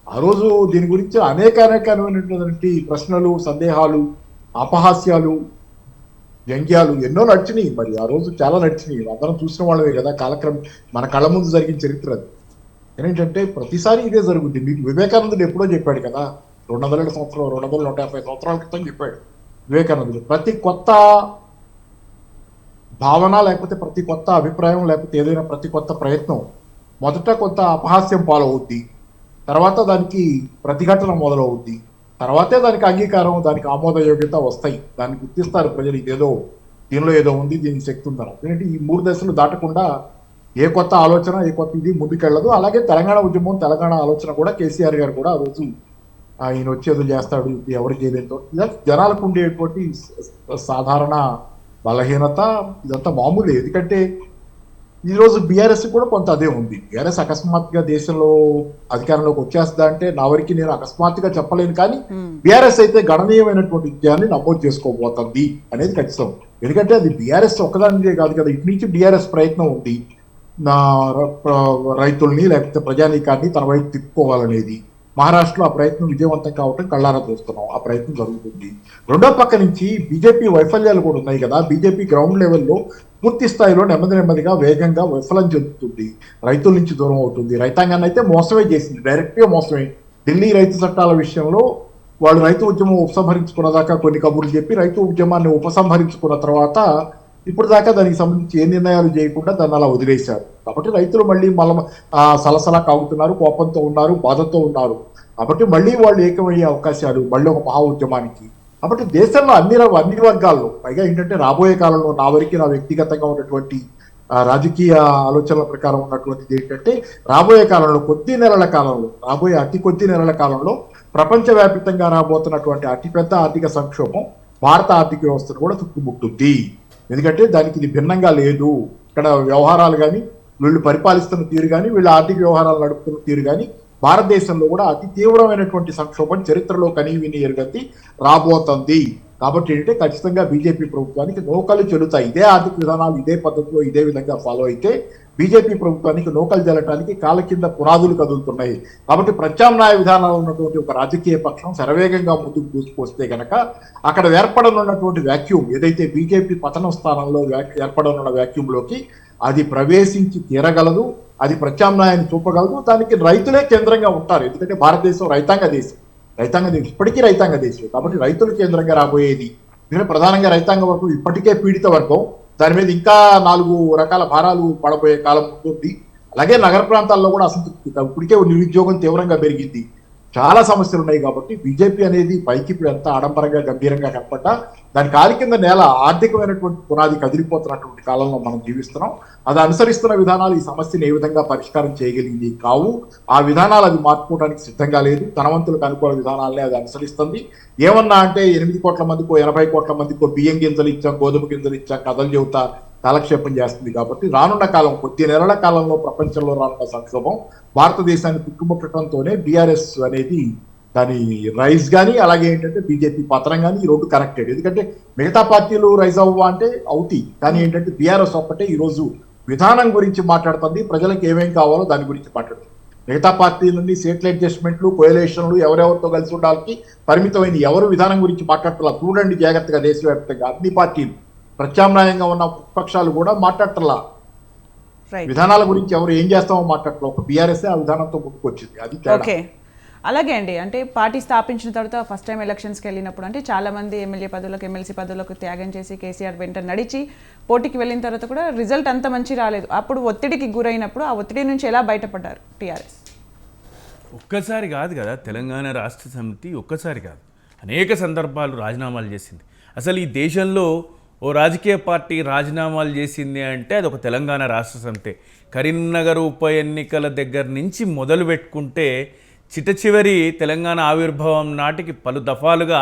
ఆ రోజు దీని గురించి అనేకమైనటువంటి ప్రశ్నలు, సందేహాలు, అపహాస్యాలు, వ్యంగ్యాలు ఎన్నో నడిచినాయి. మరి ఆ రోజు చాలా నడిచినాయి. అందరం చూసిన వాళ్ళమే కదా. కాలక్రమం మన కళ్ళ ముందు జరిగిన చరిత్ర అది. ఏంటంటే ప్రతిసారి ఇదే జరుగుద్ది. మీకు వివేకానందుడు ఎప్పుడో చెప్పాడు కదా, 200 సంవత్సరాలు 250 సంవత్సరాల క్రితం చెప్పాడు వివేకానందుడు. ప్రతి కొత్త భావన లేకపోతే ప్రతి కొత్త అభిప్రాయం లేకపోతే ఏదైనా ప్రతి కొత్త ప్రయత్నం మొదట కొంత అపహాస్యం పాలవుద్ది, తర్వాత దానికి ప్రతిఘటన మొదలవుద్ది, తర్వాతే దానికి అంగీకారం, దానికి ఆమోదయోగ్యత వస్తాయి. దాన్ని గుర్తిస్తారు ప్రజలు, ఇదేదో దీనిలో ఏదో ఉంది, దీనికి శక్తి ఉందని. ఎందుకంటే ఈ 3 దశలు దాటకుండా ఏ కొత్త ఆలోచన, ఏ కొత్త ఇది ముందుకెళ్ళదు. అలాగే తెలంగాణ ఉద్యమం, తెలంగాణ ఆలోచన కూడా కేసీఆర్ గారు కూడా ఆ రోజు ఈయన వచ్చేదో చేస్తాడు, ఎవరు చేయలేదో, జనాలకు ఉండేటువంటి సాధారణ బలహీనత, ఇదంతా మామూలే. ఎందుకంటే ఈరోజు బీఆర్ఎస్ కూడా కొంత అదే ఉంది. బీఆర్ఎస్ అకస్మాత్తుగా దేశంలో అధికారంలోకి వచ్చేస్తుందా అంటే నా వరకు నేను అకస్మాత్తుగా చెప్పలేను, కానీ బీఆర్ఎస్ అయితే గణనీయమైనటువంటి విజయాన్ని నమోదు చేసుకోబోతుంది అనేది ఖచ్చితం. ఎందుకంటే అది బీఆర్ఎస్ ఒక్కదానిదే కాదు కదా, ఇటు నుంచి బీఆర్ఎస్ ప్రయత్నం ఉంది రైతుల్ని లేకపోతే ప్రజానీకాన్ని తన వైపు తిప్పుకోవాలనేది. మహారాష్ట్రలో ఆ ప్రయత్నం విజయవంతం కావటం కళ్ళారా చూస్తున్నాం. ఆ ప్రయత్నం జరుగుతుంది. రెండో పక్క నుంచి బీజేపీ వైఫల్యాలు కూడా ఉన్నాయి కదా. బీజేపీ గ్రౌండ్ లెవెల్లో పూర్తి స్థాయిలో నెమ్మదిగా వేగంగా విఫలం చెందుతుంది, రైతుల నుంచి దూరం అవుతుంది. రైతాంగాన్ని అయితే మోసమే చేసింది, డైరెక్ట్గా మోసమే. ఢిల్లీ రైతు చట్టాల విషయంలో వాళ్ళు రైతు ఉద్యమం ఉపసంహరించుకున్న దాకా కొన్ని కబుర్లు చెప్పి రైతు ఉద్యమాన్ని ఉపసంహరించుకున్న తర్వాత ఇప్పుడు దాకా దానికి సంబంధించి ఏ నిర్ణయాలు చేయకుండా దాన్ని అలా వదిలేశారు. కాబట్టి రైతులు మళ్ళీ సలసలా కాగుతున్నారు, కోపంతో ఉన్నారు, బాధతో ఉన్నారు. కాబట్టి మళ్ళీ వాళ్ళు ఏకమయ్యే అవకాశాలు, మళ్ళీ ఒక మహా ఉద్యమానికి. కాబట్టి దేశంలో అన్ని వర్గాల్లో, పైగా ఏంటంటే రాబోయే కాలంలో నా వ్యక్తిగతంగా ఉన్నటువంటి రాజకీయ ఆలోచనల ప్రకారం ఉన్నటువంటిది ఏంటంటే, రాబోయే కాలంలో అతి కొద్ది నెలల కాలంలో ప్రపంచవ్యాప్తంగా రాబోతున్నటువంటి అతిపెద్ద ఆర్థిక సంక్షోభం భారత ఆర్థిక వ్యవస్థను కూడా చుట్టుముట్టుంది. ఎందుకంటే దానికి ఇది భిన్నంగా లేదు. ఇక్కడ వ్యవహారాలు కానీ, వీళ్ళు పరిపాలిస్తున్న తీరు కానీ, వీళ్ళ ఆర్థిక వ్యవహారాలు నడుపుతున్న తీరు కానీ, భారతదేశంలో కూడా అతి తీవ్రమైనటువంటి సంక్షోభం చరిత్రలో కనీవిని ఎరుగతి రాబోతుంది. కాబట్టి ఏంటంటే ఖచ్చితంగా బీజేపీ ప్రభుత్వానికి నూకలు చెల్లుతాయి. ఇదే ఆర్థిక విధానాలు ఇదే పద్ధతిలో ఇదే విధంగా ఫాలో అయితే బీజేపీ ప్రభుత్వానికి నూకలు జల్లటానికి కాళ్ళ కింద పునాదులు కదులుతున్నాయి. కాబట్టి ప్రత్యామ్నాయ విధానాలు ఉన్నటువంటి ఒక రాజకీయ పక్షం శరవేగంగా ముందుకు దూసుకొస్తే గనక అక్కడ ఏర్పడనున్నటువంటి వ్యాక్యూమ్, ఏదైతే బీజేపీ పతన స్థానంలో ఏర్పడనున్న వ్యాక్యూమ్లోకి అది ప్రవేశించి తీరగలదు, అది ప్రత్యామ్నాయాన్ని చూపగలదు. దానికి రైతులే కేంద్రంగా ఉంటారు. ఎందుకంటే భారతదేశం రైతాంగ దేశం. రైతాంగ దేశం, ఇప్పటికీ రైతాంగ దేశం కాబట్టి రైతులు కేంద్రంగా రాబోయేది. ఎందుకంటే ప్రధానంగా రైతాంగ వర్గం ఇప్పటికే పీడిత వర్గం, దాని మీద ఇంకా 4 రకాల భారాలు పడబోయే కాలం ఉంటుంది. అలాగే నగర ప్రాంతాల్లో కూడా అసంతృప్తి, ఇప్పటికే నిరుద్యోగం తీవ్రంగా పెరిగింది, చాలా సమస్యలు ఉన్నాయి. కాబట్టి బీజేపీ అనేది పైకి ఇప్పుడు ఎంత ఆడంబరంగా గంభీరంగా కనపడ్డా దాని కాలి కింద నేల ఆర్థికమైనటువంటి పునాది కదిలిపోతున్నటువంటి కాలంలో మనం జీవిస్తున్నాం. అది అనుసరిస్తున్న విధానాలు ఈ సమస్యను ఏ విధంగా పరిష్కారం చేయగలిగింది కావు. ఆ విధానాలు అది మార్చుకోవడానికి సిద్ధంగా లేదు. ధనవంతులకు అనుకూల విధానాలనే అది అనుసరిస్తుంది. ఏమన్నా అంటే 8 కోట్ల మందికో 80 కోట్ల మందికో బియ్యం గింజలు ఇచ్చాం, గోధుమ గింజలు ఇచ్చాం, కథలు చెబుతా కాలక్షేపం చేస్తుంది. కాబట్టి రానున్న కాలం, కొద్ది నెలల కాలంలో ప్రపంచంలో రానున్న సంక్షోభం భారతదేశాన్ని చుట్టుముట్టడంతోనే బీఆర్ఎస్ అనేది దాని రైజ్ కానీ, అలాగే ఏంటంటే బీజేపీ పతనం కానీ ఈ రెండు కనెక్టెడ్. ఎందుకంటే మిగతా పార్టీలు రైజ్ అవ్వవా అంటే అవుతాయి, కానీ ఏంటంటే బీఆర్ఎస్ ఒక్కటే ఈరోజు విధానం గురించి మాట్లాడుతుంది, ప్రజలకు ఏమేం కావాలో దాని గురించి మాట్లాడుతుంది. మిగతా పార్టీలన్నీ సీట్ల అడ్జస్ట్మెంట్లు, కోయలేషన్లు, ఎవరెవరితో కలిసి ఉండాలని పరిమితమైన ఎవరు విధానం గురించి మాట్లాడటలా. చూడండి జాగ్రత్తగా, దేశవ్యాప్తంగా అన్ని పార్టీలు ప్రత్యామ్నాయంగా ఉన్న పక్షాలు కూడా మాట్లాడటలా. విధానాల గురించి ఎవరు ఏం చేస్తామో మాట్లాడటం, ఒక బీఆర్ఎస్ ఆ విధానంతో ముందుకొచ్చింది. అది ఓకే, అలాగే అండి. అంటే పార్టీ స్థాపించిన తర్వాత ఫస్ట్ టైం ఎలక్షన్స్కి వెళ్ళినప్పుడు అంటే చాలా మంది ఎమ్మెల్యే పదవులకు, ఎమ్మెల్సీ పదవులకు త్యాగం చేసి కేసీఆర్ వెంట నడిచి పోటీకి వెళ్ళిన తర్వాత కూడా రిజల్ట్ అంత మంచి రాలేదు. అప్పుడు ఒత్తిడికి గురైనప్పుడు ఆ ఒత్తిడి నుంచి ఎలా బయటపడ్డారు టీఆర్ఎస్? ఒక్కసారి కాదు కదా, తెలంగాణ రాష్ట్ర సమితి ఒక్కసారి కాదు, అనేక సందర్భాలు రాజీనామాలు చేసింది. అసలు ఈ దేశంలో ఓ రాజకీయ పార్టీ రాజీనామాలు చేసింది అంటే అది ఒక తెలంగాణ రాష్ట్ర సమితి. కరీంనగర్ ఉప ఎన్నికల దగ్గర నుంచి మొదలు పెట్టుకుంటే చిట్ట తెలంగాణ ఆవిర్భావం నాటికి పలు దఫాలుగా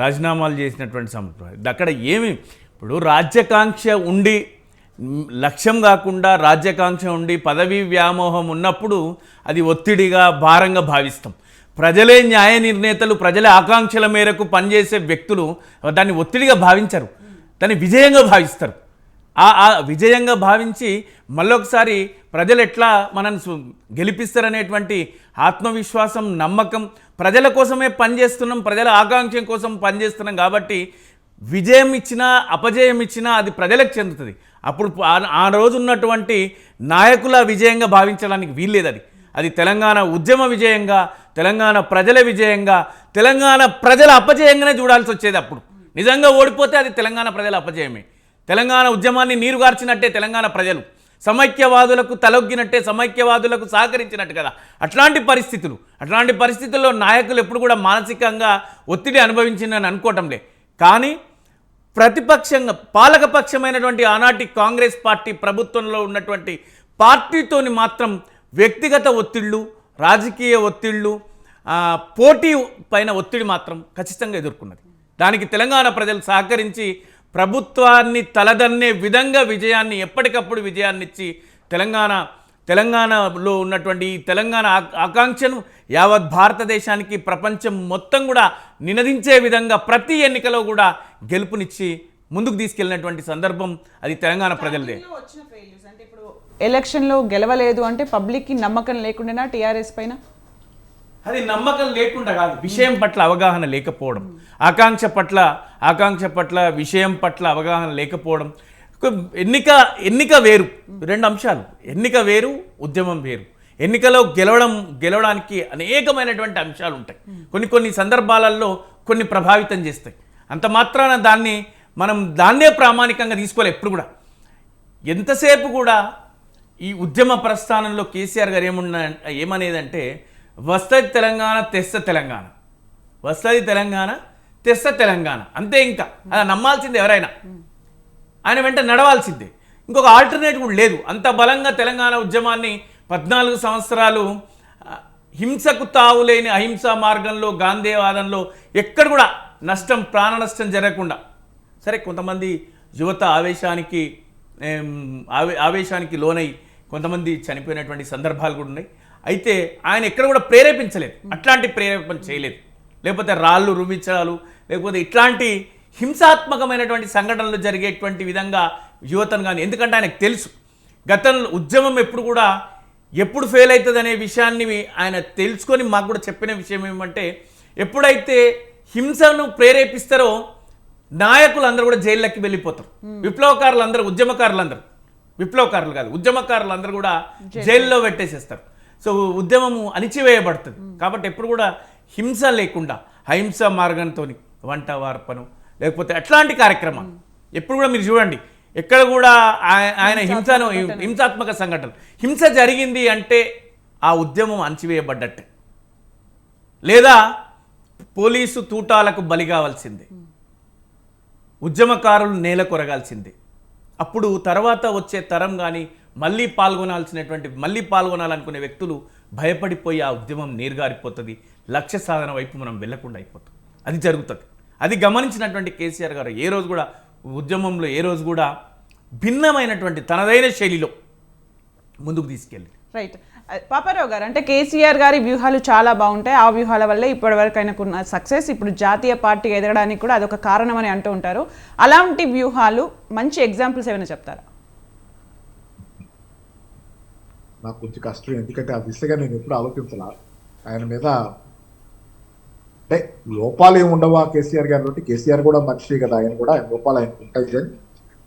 రాజీనామాలు చేసినటువంటి సంప్రదాయం. అక్కడ ఏమి ఇప్పుడు రాజ్యాకాంక్ష ఉండి, లక్ష్యం కాకుండా రాజ్యాకాంక్ష ఉండి పదవీ వ్యామోహం ఉన్నప్పుడు అది ఒత్తిడిగా, భారంగా భావిస్తాం. ప్రజలే న్యాయ నిర్ణేతలు, ప్రజల ఆకాంక్షల మేరకు పనిచేసే వ్యక్తులు దాన్ని ఒత్తిడిగా భావించరు, దాన్ని విజయంగా భావిస్తారు. ఆ విజయంగా భావించి మళ్ళొకసారి ప్రజలు ఎట్లా మనల్ని గెలిపిస్తారనేటువంటి ఆత్మవిశ్వాసం, నమ్మకం, ప్రజల కోసమే పనిచేస్తున్నాం, ప్రజల ఆకాంక్ష కోసం పనిచేస్తున్నాం కాబట్టి విజయం ఇచ్చినా అపజయం ఇచ్చినా అది ప్రజలకు చెందుతుంది. అప్పుడు ఆ రోజు ఉన్నటువంటి నాయకుల విజయంగా భావించడానికి వీల్లేదు. అది తెలంగాణ ఉద్యమ విజయంగా, తెలంగాణ ప్రజల విజయంగా, తెలంగాణ ప్రజల అపజయంగానే చూడాల్సి వచ్చేది. అప్పుడు నిజంగా ఓడిపోతే అది తెలంగాణ ప్రజల అపజయమే. తెలంగాణ ఉద్యమాన్ని నీరుగార్చినట్టే తెలంగాణ ప్రజలు, సమైక్యవాదులకు తలొగ్గినట్టే, సమైక్యవాదులకు సహకరించినట్టు కదా. అట్లాంటి పరిస్థితుల్లో నాయకులు ఎప్పుడు కూడా మానసికంగా ఒత్తిడి అనుభవించిందని అనుకోవటంలే. కానీ ప్రతిపక్షంగా, పాలకపక్షమైనటువంటి ఆనాటి కాంగ్రెస్ పార్టీ ప్రభుత్వంలో ఉన్నటువంటి పార్టీతోని మాత్రం వ్యక్తిగత ఒత్తిళ్ళు, రాజకీయ ఒత్తిళ్ళు, పోటీ పైన ఒత్తిడి మాత్రం ఖచ్చితంగా ఎదుర్కొన్నది. దానికి తెలంగాణ ప్రజలు సహకరించి ప్రభుత్వాన్ని తలదన్నే విధంగా విజయాన్ని, ఎప్పటికప్పుడు విజయాన్నిచ్చి తెలంగాణలో ఉన్నటువంటి తెలంగాణ ఆకాంక్షను యావత్ భారతదేశానికి, ప్రపంచం మొత్తం కూడా నినదించే విధంగా ప్రతి ఎన్నికలో కూడా గెలుపునిచ్చి ముందుకు తీసుకెళ్ళినటువంటి సందర్భం అది తెలంగాణ ప్రజలదే. అంటే ఇప్పుడు ఎలక్షన్లో గెలవలేదు అంటే పబ్లిక్కి నమ్మకం లేకుండా టీఆర్ఎస్ పైన, అది నమ్మకం లేకుండా కాదు, విషయం పట్ల అవగాహన లేకపోవడం, ఆకాంక్ష పట్ల విషయం పట్ల అవగాహన లేకపోవడం. ఎన్నిక వేరు, రెండు అంశాలు. ఎన్నిక వేరు, ఉద్యమం వేరు. ఎన్నికలో గెలవడానికి అనేకమైనటువంటి అంశాలు ఉంటాయి. కొన్ని సందర్భాలలో కొన్ని ప్రభావితం చేస్తాయి. అంత మాత్రాన దాన్నే ప్రామాణికంగా తీసుకోవాలి. ఎప్పుడు కూడా ఎంతసేపు కూడా ఈ ఉద్యమ ప్రస్థానంలో కేసీఆర్ గారు ఏమనేదంటే వస్తది తెలంగాణ, తెస్త తెలంగాణ, వస్తది తెలంగాణ, తెస్త తెలంగాణ, అంతే. ఇంకా అది నమ్మాల్సిందే ఎవరైనా, ఆయన వెంట నడవాల్సిందే. ఇంకొక ఆల్టర్నేటివ్ కూడా లేదు. అంత బలంగా తెలంగాణ ఉద్యమాన్ని 14 సంవత్సరాలు హింసకు తావులేని అహింసా మార్గంలో, గాంధీవాదంలో ఎక్కడ కూడా ప్రాణ నష్టం జరగకుండా. సరే, కొంతమంది యువత ఆవేశానికి లోనై కొంతమంది చనిపోయినటువంటి సందర్భాలు కూడా ఉన్నాయి. అయితే ఆయన ఎక్కడ కూడా ప్రేరేపించలేదు, అట్లాంటి ప్రేరేపణ చేయలేదు. లేకపోతే రాళ్ళు రుమించడాలు, లేకపోతే ఇట్లాంటి హింసాత్మకమైనటువంటి సంఘటనలు జరిగేటువంటి విధంగా యువతను కానీ, ఎందుకంటే ఆయనకు తెలుసు గతంలో ఉద్యమం ఎప్పుడు ఫెయిల్ అవుతుంది అనే విషయాన్ని ఆయన తెలుసుకొని మాకు కూడా చెప్పిన విషయం ఏమంటే, ఎప్పుడైతే హింసను ప్రేరేపిస్తారో నాయకులందరూ కూడా జైల్లోకి వెళ్ళిపోతారు. విప్లవకారులందరూ, విప్లవకారులు కాదు, ఉద్యమకారులందరూ కూడా జైల్లో పెట్టేసేస్తారు. సో ఉద్యమము అణిచివేయబడుతుంది. కాబట్టి ఎప్పుడు కూడా హింస లేకుండా అహింస మార్గంతో వంట వార్పను లేకపోతే అట్లాంటి కార్యక్రమాలు ఎప్పుడు కూడా మీరు చూడండి, ఎక్కడ కూడా ఆయన హింసాత్మక సంఘటన హింస జరిగింది అంటే ఆ ఉద్యమం అణచివేయబడ్డట్టే, లేదా పోలీసు తూటాలకు బలి కావాల్సిందే, ఉద్యమకారులు నేల కొరగాల్సిందే. అప్పుడు తర్వాత వచ్చే తరం కానీ మళ్ళీ పాల్గొనాలనుకునే వ్యక్తులు భయపడిపోయి ఆ ఉద్యమం నీరుగారిపోతుంది, లక్ష్య సాధన వైపు మనం వెళ్లకుండా అయిపోతాం. అది జరుగుతుంది. అది గమనించినటువంటి కేసీఆర్ గారు ఏ రోజు కూడా ఉద్యమంలో ఏ రోజు కూడా భిన్నమైనటువంటి తనదైన శైలిలో ముందుకు తీసుకెళ్ళి. రైట్ పాపారావు గారు, అంటే కేసీఆర్ గారి వ్యూహాలు చాలా బాగుంటాయి, ఆ వ్యూహాల వల్లే ఇప్పటివరకు ఆయనకున్న సక్సెస్, ఇప్పుడు జాతీయ పార్టీ ఎదగడానికి కూడా అదొక కారణం అని అంటూ ఉంటారు. అలాంటి వ్యూహాలు మంచి ఎగ్జాంపుల్స్ ఏమైనా చెప్తారా? నాకు కొంచెం కష్టం, ఎందుకంటే ఆ దిశగా నేను ఎప్పుడు ఆలోచించాల. ఆయన మీద అంటే లోపాలు ఏమి ఉండవా కేసీఆర్ గారి నుండి? కేసీఆర్ కూడా మనిషి కదా, ఆయన కూడా లోపాలు ఆయనకు ఉంటాయి కానీ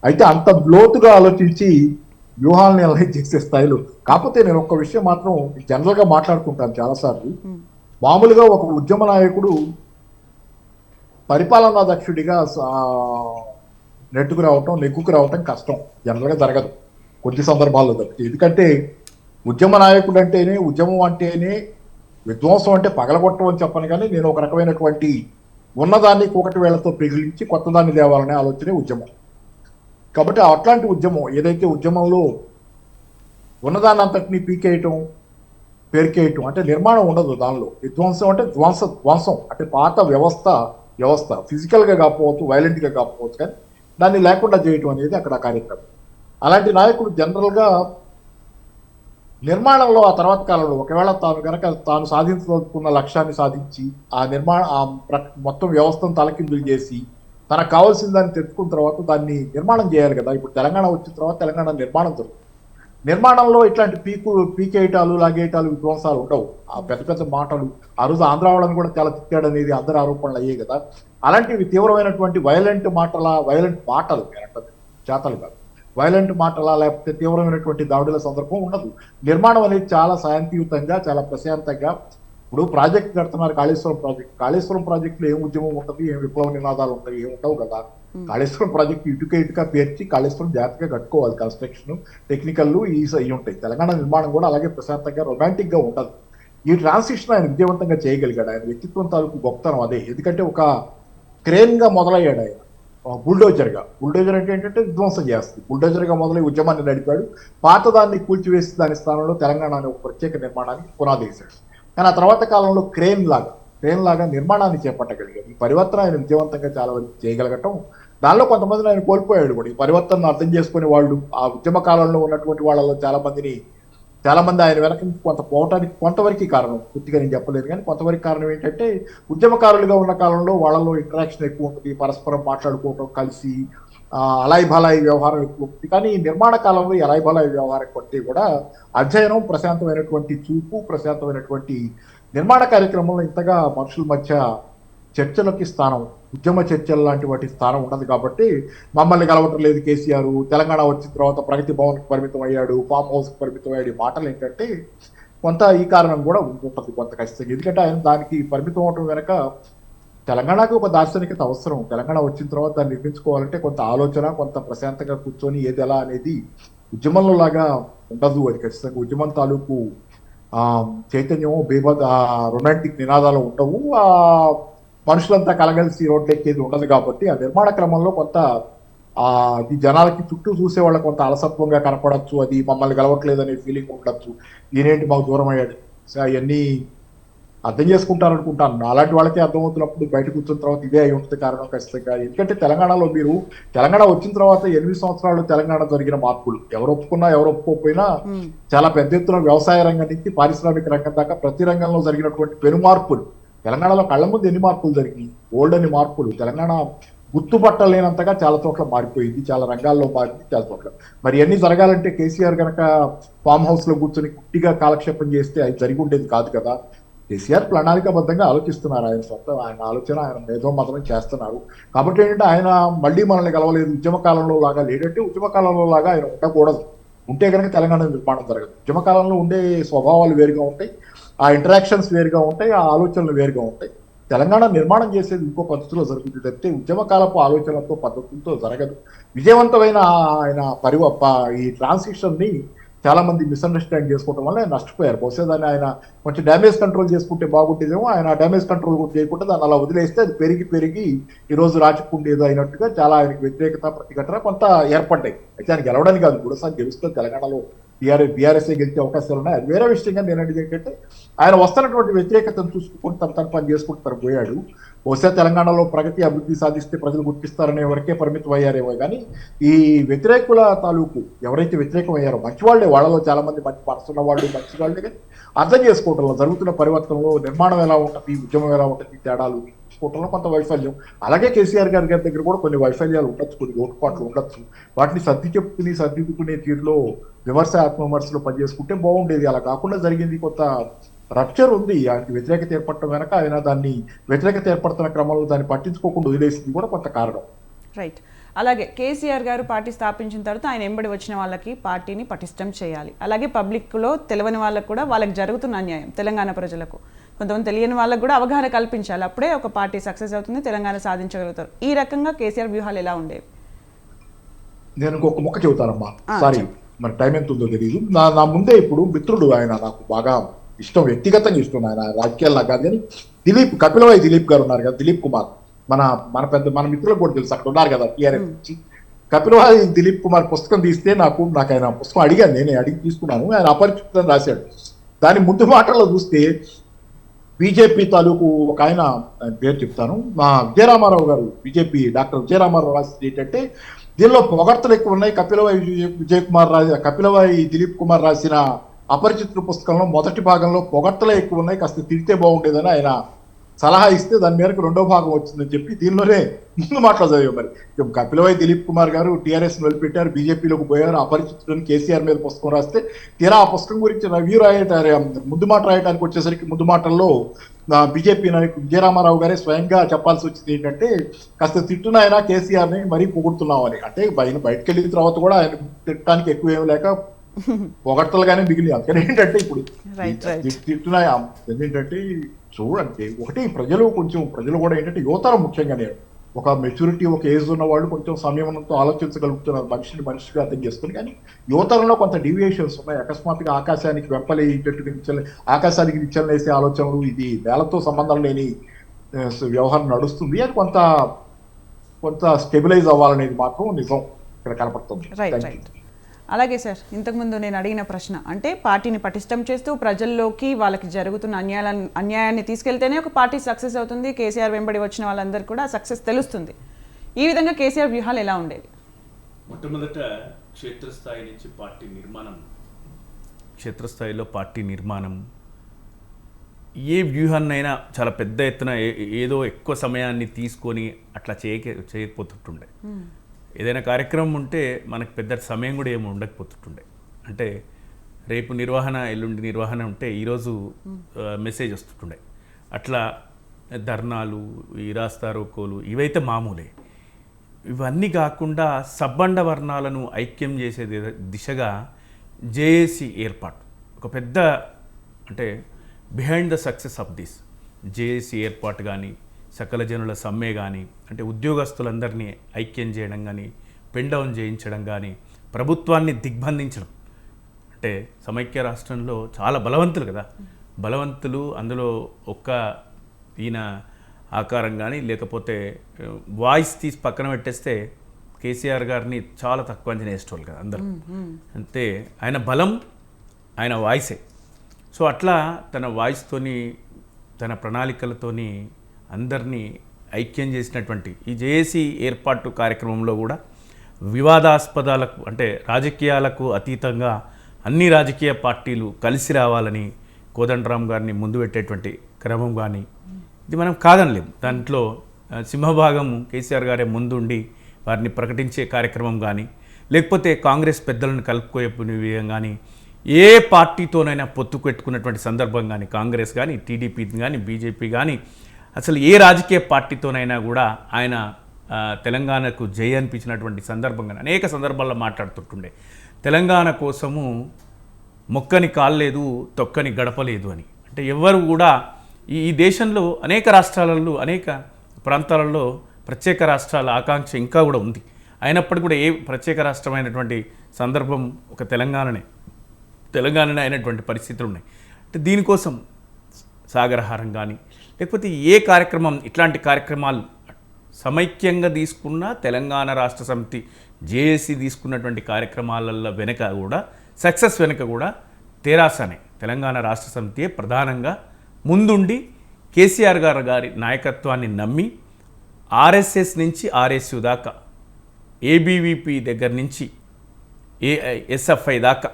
అయితే అంత లోతుగా ఆలోచించి వ్యూహాలను అనలైజ్ చేసే స్థాయిలో. కాకపోతే నేను ఒక్క విషయం మాత్రం జనరల్గా మాట్లాడుకుంటాను చాలాసార్లు. మామూలుగా ఒక ఉద్యమ నాయకుడు పరిపాలనా దక్షుడిగా నెగ్గుకు రావటం కష్టం, జనరల్గా జరగదు కొన్ని సందర్భాల్లో తప్పితే. ఎందుకంటే ఉద్యమ నాయకుడు అంటేనే, ఉద్యమం అంటేనే విధ్వంసం అంటే పగలగొట్టం అని చెప్పను, కానీ నేను ఒక రకమైనటువంటి ఉన్నదాన్ని ఒకటి వేళ్లతో పిగిలించి కొత్తదాన్ని తేవాలనే ఆలోచనే ఉద్యమం. కాబట్టి అట్లాంటి ఉద్యమం ఏదైతే ఉద్యమంలో ఉన్నదాన్ని అంతటినీ పీకేయటం, పేరుకేయటం అంటే నిర్మాణం ఉండదు దానిలో. విధ్వంసం అంటే ధ్వంసం అంటే పాత వ్యవస్థ ఫిజికల్గా కాకపోవచ్చు, వైలెంట్గా కాకపోవచ్చు, కానీ దాన్ని లేకుండా చేయటం అనేది అక్కడ కార్యక్రమం. అలాంటి నాయకుడు జనరల్గా నిర్మాణంలో ఆ తర్వాత కాలంలో ఒకవేళ తాను సాధించదలుచుకున్న లక్ష్యాన్ని సాధించి ఆ మొత్తం వ్యవస్థను తలకిందులు చేసి తనకు కావాల్సిన దాన్ని తెచ్చుకున్న తర్వాత దాన్ని నిర్మాణం చేయాలి కదా. ఇప్పుడు తెలంగాణ వచ్చిన తర్వాత తెలంగాణ నిర్మాణం జరుగుతుంది. నిర్మాణంలో ఇట్లాంటి పీకేయటాలు, లాగేయటాలు, విధ్వంసాలు ఉండవు. ఆ పెద్ద పెద్ద మాటలు, ఆ రోజు ఆంధ్ర వాళ్ళని కూడా చాలా తిట్టాడనేది అందరి ఆరోపణలు అయ్యాయి కదా. అలాంటివి తీవ్రమైనటువంటి వైలెంట్ మాటలు నేనంటది చేతలు కాదు, వైలెంట్ మాటలా లేకపోతే తీవ్రమైనటువంటి దాడుల సందర్భం ఉండదు. నిర్మాణం అనేది చాలా శాంతియుతంగా, చాలా ప్రశాంతంగా. ఇప్పుడు ప్రాజెక్ట్ కడుతున్నారు, కాళేశ్వరం ప్రాజెక్టులో ఏం ఉద్యమం ఉంటుంది, ఏం విప్లవ నినాదాలు ఉంటాయి, ఏం ఉండవు కదా. కాళేశ్వరం ప్రాజెక్టు ఇటుక పేర్చి కాళేశ్వరం జాగ్రత్తగా కట్టుకోవాలి, కన్స్ట్రక్షన్ టెక్నికల్ ఇవి ఉంటాయి. తెలంగాణ నిర్మాణం కూడా అలాగే ప్రశాంతంగా రొమాంటిక్ గా ఉండదు. ఈ ట్రాన్సిషన్ ఆయన విజయవంతంగా చేయగలిగాడు. ఆయన వ్యక్తిత్వం తాలూకు గొప్పతనం అదే. ఎందుకంటే ఒక క్రేన్ గా మొదలయ్యాడు ఆయన, బుల్డోజర్ అంటే ఏంటంటే విధ్వంసం చేస్తుంది. బుల్డోజర్ గా మొదలై ఉద్యమాన్ని నడిపాడు. పాతదాన్ని కూల్చివేసి దాని స్థానంలో తెలంగాణ అనే ఒక ప్రత్యేక నిర్మాణానికి పునాది వేశాడు. కానీ ఆ తర్వాత కాలంలో క్రేన్ లాగా నిర్మాణాన్ని చేపట్టగలిగాడు. ఈ పరివర్తన ఆయన విజయవంతంగా చాలా వరకు చేయగలగటం, దానిలో కొంతమందిని ఆయన కోల్పోయాడు కూడా. ఈ పరివర్తనను అర్థం చేసుకునే వాళ్ళు, ఆ ఉద్యమ కాలంలో ఉన్నటువంటి వాళ్ళలో చాలా మంది ఆయన వెనక కొంత పోవటానికి కొంతవరకు కారణం, పూర్తిగా నేను చెప్పలేదు కానీ కొంతవరకు కారణం ఏంటంటే ఉద్యమకారులుగా ఉన్న కాలంలో వాళ్ళలో ఇంటరాక్షన్ ఎక్కువ ఉంటుంది, పరస్పరం మాట్లాడుకోవటం, కలిసి అలాయి బలాయి వ్యవహారం ఎక్కువ ఉంటుంది. కానీ నిర్మాణ కాలంలో అలాయి బలాయి వ్యవహారం కొట్టి కూడా అధ్యయనం, ప్రశాంతమైనటువంటి చూపు, ప్రశాంతమైనటువంటి నిర్మాణ కార్యక్రమంలో ఇంతగా మనుషుల మధ్య చర్చలకి స్థానం, ఉద్యమ చర్చలు లాంటి వాటి స్థానం ఉండదు. కాబట్టి మమ్మల్ని కలవటం లేదు కేసీఆర్, తెలంగాణ వచ్చిన తర్వాత ప్రగతి భవన్కి పరిమితం అయ్యాడు, ఫామ్ హౌస్కి పరిమితం అయ్యాడు, మాటలు ఏంటంటే కొంత ఈ కారణం కూడా ఉంటుంది కొంత ఖచ్చితంగా. ఎందుకంటే ఆయన దానికి పరిమితం అవటం వెనక తెలంగాణకు ఒక దార్శనికత అవసరం. తెలంగాణ వచ్చిన తర్వాత దాన్ని నిర్మించుకోవాలంటే కొంత ఆలోచన, కొంత ప్రశాంతంగా కూర్చొని ఏది ఎలా అనేది ఉద్యమంలో లాగా ఉండదు. అది ఖచ్చితంగా ఉద్యమం తాలూకు చైతన్యం, రొమాంటిక్ నినాదాలు ఉండవు. మనుషులంతా కలగలిసి రోడ్లు ఎక్కేది ఉండదు. కాబట్టి ఆ నిర్మాణ క్రమంలో కొంత అది జనాలకి చుట్టూ చూసే వాళ్ళకి కొంత అలసత్వంగా కనపడచ్చు. అది మమ్మల్ని కలవట్లేదు అనే ఫీలింగ్ ఉండొచ్చు. ఈయనేంటి మాకు దూరం అయ్యాడు, అవన్నీ అర్థం చేసుకుంటారనుకుంటాను. అలాంటి వాళ్ళకే అర్థమవుతున్నప్పుడు బయట కూర్చున్న తర్వాత ఇదే అయి ఉంటుంది కారణం ఖచ్చితంగా. ఎందుకంటే తెలంగాణలో తెలంగాణ వచ్చిన తర్వాత 8 సంవత్సరాలు తెలంగాణ జరిగిన మార్పులు ఎవరు ఒప్పుకున్నా ఎవరు ఒప్పుకోకపోయినా చాలా పెద్ద ఎత్తున వ్యవసాయ రంగం నుంచి పారిశ్రామిక రంగం దాకా ప్రతి రంగంలో జరిగినటువంటి పెను మార్పులు. తెలంగాణలో కళ్ళ ముందు ఎన్ని మార్పులు జరిగినాయి, ఓల్డ్ మార్పులు. తెలంగాణ గుర్తుపట్టలేనంతగా చాలా చోట్ల మారిపోయింది, చాలా రంగాల్లో మారింది, చాలా చోట్ల. మరి అన్ని జరగాలంటే కేసీఆర్ కనుక ఫామ్ హౌస్ లో కూర్చొని కుట్టిగా కాలక్షేపం చేస్తే అది జరిగి ఉండేది కాదు కదా. కేసీఆర్ ప్రణాళికాబద్ధంగా ఆలోచిస్తున్నారు. ఆయన ఆలోచన, ఆయన మేధోమథనం చేస్తున్నారు. కాబట్టి ఏంటంటే ఆయన మళ్ళీ మనల్ని కలవలేదు, ఉద్యమ కాలంలో లాగా లేదంటే ఉద్యమ కాలంలో లాగా ఆయన ఉండకూడదు. ఉంటే కనుక తెలంగాణ నిర్మాణం జరగదు. ఉద్యమ కాలంలో ఉండే స్వభావాలు వేరుగా ఉంటాయి, ఆ ఇంటరాక్షన్స్ వేరుగా ఉంటాయి, ఆ ఆలోచనలు వేరుగా ఉంటాయి. తెలంగాణ నిర్మాణం చేసేది ఇంకో పద్ధతిలో జరుగుతుంది తప్పితే ఉద్యమకాలపు ఆలోచనలతో పద్ధతులతో జరగదు. విజయవంతమైన ఆయన ఈ ట్రాన్సిషన్ ని చాలా మంది మిస్అండర్స్టాండ్ చేసుకోవడం వల్ల ఆయన నష్టపోయారు. బహుశా దాన్ని ఆయన కొంచెం డ్యామేజ్ కంట్రోల్ చేసుకుంటే బాగుండేదేమో. ఆయన డ్యామేజ్ కంట్రోల్ కూడా చేయకుండా దాన్ని అలా వదిలేస్తే అది పెరిగి ఈ రోజు రాజకుండేదో అయినట్టుగా చాలా ఆయనకి వ్యతిరేకత ప్రతిఘటన కొంత ఏర్పడ్డాయి. అయితే ఆయన గెలవడానికి కాదు, మూడోసారి గెలుస్తుంది తెలంగాణలో బీఆర్ఎస్ఏ గెలిచే అవకాశాలు ఉన్నాయి. అది వేరే విషయంగా నేను అనేది ఏంటంటే ఆయన వస్తున్నటువంటి వ్యతిరేకతను చూసుకుంటూ తన పని చేసుకుంటూ పోయాడు. బహుశా తెలంగాణలో ప్రగతి అభివృద్ధి సాధిస్తే ప్రజలు గుర్తిస్తారనే వరకే పరిమితం అయ్యారేమో కానీ ఈ వ్యతిరేకుల తాలూకు ఎవరైతే వ్యతిరేకం అయ్యారో మంచి వాళ్ళే, వాళ్ళలో చాలా మంది మంచి మనసున్న వాళ్ళు మంచి వాళ్ళే, కానీ అర్థం చేసుకోవడంలో జరుగుతున్న పరివర్తనలో నిర్మాణం ఎలా ఉంటుంది, ఉద్యమం ఎలా ఉంటుంది, తేడాలు చూసుకోవడంలో కొంత వైఫల్యం. అలాగే కేసీఆర్ గారి దగ్గర కూడా కొన్ని వైఫల్యాలు ఉండొచ్చు, కొన్ని లోటుపాట్లు ఉండొచ్చు. వాటిని సర్దిద్దుకునే తీరులో విమర్శ ఆత్మవిమర్శలో పనిచేసుకుంటే బాగుండేది. అలా కాకుండా జరిగింది కొంత రప్చర్ ఉంది. ఆయనకి వ్యతిరేకత ఏర్పడటం వెనక ఆయన దాన్ని వ్యతిరేకత ఏర్పడుతున్న క్రమంలో దాన్ని పట్టించుకోకుండా వదిలేసింది కూడా కొంత కారణం. రైట్. అలాగే కేసీఆర్ గారు పార్టీ స్థాపించిన తర్వాత ఆయన ఎంబడి వచ్చిన వాళ్ళకి పార్టీని పటిష్టం చేయాలి. అలాగే పబ్లిక్లో తెలియని వాళ్ళకు కూడా వాళ్ళకి జరుగుతున్న అన్యాయం, తెలంగాణ ప్రజలకు కొంతమంది తెలియని వాళ్ళకు కూడా అవగాహన కల్పించాలి. అప్పుడే ఒక పార్టీ సక్సెస్ అవుతుంది, తెలంగాణ సాధించగలుగుతారు. ఈ రకంగా కేసీఆర్ వ్యూహాలు ఎలా ఉండేవి? నేను ఇంకొక ముక్క చెబుతానమ్మా, సారీ మరి టైం ఎంత ఉందో తెలియదు. నా ముందే ఇప్పుడు మిత్రుడు, ఆయన నాకు బాగా ఇష్టం, వ్యక్తిగతంగా ఇష్టం, ఆయన రాజకీయాల్లో కాదు కానీ కపిలవాయి దిలీప్ గారు ఉన్నారు కదా, దిలీప్ కుమార్, మన మిత్రులకు కూడా తెలుసు, అక్కడ ఉన్నారు కదా టీఆర్ఎస్ నుంచి. కపిలవాయి దిలీప్ కుమార్ పుస్తకం తీస్తే నాకు ఆయన పుస్తకం అడిగాను, నేనే అడిగి తీసుకున్నాను. ఆయన అపరిచితులను రాశాడు. దాని ముందు మాటల్లో చూస్తే బీజేపీ తాలూకు ఒక ఆయన పేరు చెప్తాను, మా విజయరామారావు గారు, బీజేపీ డాక్టర్ విజయరామారావు రాసింది ఏంటంటే దీనిలో పొగడ్తలు ఎక్కువ ఉన్నాయి. కపిలవాయి దిలీప్ కుమార్ రాసిన అపరిచితుల పుస్తకంలో మొదటి భాగంలో పొగడ్తలే ఎక్కువ ఉన్నాయి, కాస్త తిడితే బాగుండేదని ఆయన సలహా ఇస్తే దాని మేరకు రెండో భాగం వచ్చిందని చెప్పి దీనిలోనే ముందు మాట్లాడదు. మరి కపిలవాయి దిలీప్ కుమార్ గారు టీఆర్ఎస్ నిలబెట్టారు, బీజేపీలోకి పోయారు, అపరిచితులను కేసీఆర్ మీద పుస్తకం రాస్తే తీరా ఆ పుస్తకం గురించి రివ్యూ ముందు మాట రాయడానికి వచ్చేసరికి ముందు మాటల్లో బీజేపీ నాయకుడు విజయరామారావు గారే స్వయంగా చెప్పాల్సి వచ్చింది ఏంటంటే కాస్త తిట్టునాయన కేసీఆర్ని మరీ పొగుడుతున్నామని. అంటే ఆయన బయటకు వెళ్ళిన తర్వాత కూడా ఆయన తిట్టడానికి ఎక్కువ ఏం లేక పొగడ్తలుగానే మిగిలి. అందుకని ఏంటంటే ఇప్పుడు తిట్టున్నాయి ఏంటంటే చూడండి, ఒకటి ప్రజలు కూడా ఏంటంటే యువతరం ముఖ్యంగానే ఒక మెచ్యూరిటీ, ఒక ఏజ్ ఉన్న వాళ్ళు కొంచెం సంయమనంతో ఆలోచించగలుగుతున్నారు, మనిషిగా అర్థం చేసుకుని. కానీ యువతరంలో కొంత డీవియేషన్స్ ఉన్నాయి. అకస్మాత్తుగా ఆకాశానికి ఆకాశానికి నిచ్చెలు వేసే ఆలోచనలు, ఇది వేలతో సంబంధం లేని వ్యవహారం నడుస్తుంది. అది కొంత స్టెబిలైజ్ అవ్వాలనేది మాత్రం నిజం ఇక్కడ కనపడుతుంది. అలాగే సార్, ఇంతకుముందు నేను అడిగిన ప్రశ్న అంటే పార్టీని పటిష్టం చేస్తూ ప్రజల్లోకి వాళ్ళకి జరుగుతున్న అన్యాయాన్ని తీసుకెళ్తేనే ఒక పార్టీ సక్సెస్ అవుతుంది. కేసీఆర్ వెంబడి వచ్చిన వాళ్ళందరూ కూడా సక్సెస్ తెలుస్తుంది. ఈ విధంగా కేసీఆర్ వ్యూహాలు ఎలా ఉండేవి? మొట్టమొదట క్షేత్రస్థాయి నుంచి పార్టీ నిర్మాణం, క్షేత్రస్థాయిలో పార్టీ నిర్మాణం ఏ వ్యూహాన్నైనా చాలా పెద్ద ఎత్తున ఏదో ఎక్కువ సమయాన్ని తీసుకొని అట్లా చేయకపోతుంటుండే. ఏదైనా కార్యక్రమం ఉంటే మనకు పెద్ద సమయం కూడా ఏమి ఉండకపోతుండే. అంటే రేపు నిర్వహణ, ఎల్లుండి నిర్వహణ ఉంటే ఈరోజు మెసేజ్ వస్తుంటుండే. అట్లా ధర్నాలు, ఈ రాస్తారోకోలు ఇవైతే మామూలే. ఇవన్నీ కాకుండా సబ్బండ వర్ణాలను ఐక్యం చేసే దిశగా జేఏసీ ఏర్పాటు ఒక పెద్ద, అంటే behind the success of this JAC ఏర్పాటు కానీ, సకల జనుల సమ్మె కానీ, అంటే ఉద్యోగస్తులందరినీ ఐక్యం చేయడం కానీ, పెన్ డౌన్ చేయించడం కానీ, ప్రభుత్వాన్ని దిగ్బంధించడం. అంటే సమైక్య రాష్ట్రంలో చాలా బలవంతులు కదా, బలవంతులు అందులో ఒక్క ఈయన ఆకారం కానీ లేకపోతే వాయిస్ తీసి పక్కన పెట్టేస్తే కేసీఆర్ గారిని చాలా తక్కువ అంచనా వేసేవాళ్ళు కదా అందరూ. అంటే ఆయన బలం ఆయన వాయిసే. సో అట్లా తన వాయిస్తోని, తన ప్రణాళికలతోని అందరినీ ఐక్యం చేసినటువంటి ఈ జేఏసీ ఏర్పాటు కార్యక్రమంలో కూడా వివాదాస్పదాలకు, అంటే రాజకీయాలకు అతీతంగా అన్ని రాజకీయ పార్టీలు కలిసి రావాలని కోదండరామ్ గారిని ముందు పెట్టేటువంటి క్రమం కానీ ఇది మనం కాదనలేము. దాంట్లో సింహభాగం కేసీఆర్ గారే ముందుండి వారిని ప్రకటించే కార్యక్రమం కానీ, లేకపోతే కాంగ్రెస్ పెద్దలను కలుపుకోయే విధంగా కానీ, ఏ పార్టీతోనైనా పొత్తు పెట్టుకున్నటువంటి సందర్భం కానీ, కాంగ్రెస్ కానీ, టీడీపీ కానీ, బీజేపీ కానీ, అసలు ఏ రాజకీయ పార్టీతోనైనా కూడా ఆయన తెలంగాణకు జై అనిపించినటువంటి సందర్భంగా అనేక సందర్భాల్లో మాట్లాడుతుంటుండే. తెలంగాణ కోసము మొక్కని కాల్లేదు, తొక్కని గడపలేదు అని. అంటే ఎవ్వరు కూడా ఈ దేశంలో అనేక రాష్ట్రాలలో అనేక ప్రాంతాలలో ప్రత్యేక రాష్ట్రాల ఆకాంక్ష ఇంకా కూడా ఉంది. అయినప్పటికీ కూడా ఏ ప్రత్యేక రాష్ట్రమైనటువంటి సందర్భం ఒక తెలంగాణనే అయినటువంటి పరిస్థితులు ఉన్నాయి. అంటే దీనికోసం సాగరహారం కానీ లేకపోతే ఏ కార్యక్రమం ఇట్లాంటి కార్యక్రమాలు సమైక్యంగా తీసుకున్న తెలంగాణ రాష్ట్ర సమితి జేఏసీ తీసుకున్నటువంటి కార్యక్రమాలలో వెనుక కూడా సక్సెస్ వెనుక కూడా తెరాసనే తెలంగాణ రాష్ట్ర సమితియే ప్రధానంగా ముందుండి కేసీఆర్ గారి నాయకత్వాన్ని నమ్మి ఆర్ఎస్ఎస్ నుంచి ఆర్ఎస్యు దాకా ఏబీవీపీ దగ్గర నుంచి ఎస్ఎఫ్ఐ దాకా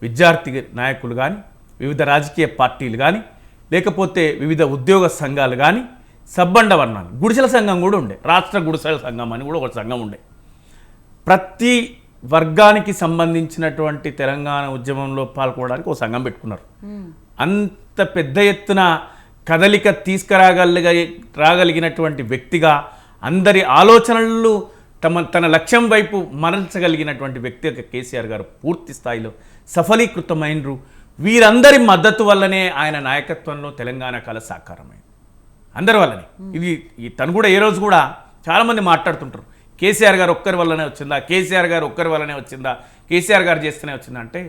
విద్యార్థి నాయకులు కానీ వివిధ రాజకీయ పార్టీలు కానీ లేకపోతే వివిధ ఉద్యోగ సంఘాలు కానీ సబ్బండ వర్ణాలు గుడిసెల సంఘం కూడా ఉండే, రాష్ట్ర గుడిసెల సంఘం అని కూడా ఒక సంఘం ఉండే. ప్రతి వర్గానికి సంబంధించినటువంటి తెలంగాణ ఉద్యమంలో పాల్గొనడానికి ఒక సంఘం పెట్టుకున్నారు. అంత పెద్ద ఎత్తున కదలిక రాగలిగినటువంటి వ్యక్తిగా అందరి ఆలోచనలు తన లక్ష్యం వైపు మరల్చగలిగినటువంటి వ్యక్తి కేసీఆర్ గారు పూర్తి స్థాయిలో సఫలీకృతమైనరు. వీరందరి మద్దతు వల్లనే ఆయన నాయకత్వంలో తెలంగాణ కళ సాకారమైంది, అందరి వల్లనే. ఇది తను కూడా ఏ రోజు కూడా చాలామంది మాట్లాడుతుంటారు, కేసీఆర్ గారు ఒక్కరి వల్లనే వచ్చిందా, కేసీఆర్ గారు ఒక్కరి వల్లనే వచ్చిందా, కేసీఆర్ గారు చేస్తేనే వచ్చిందా అంటే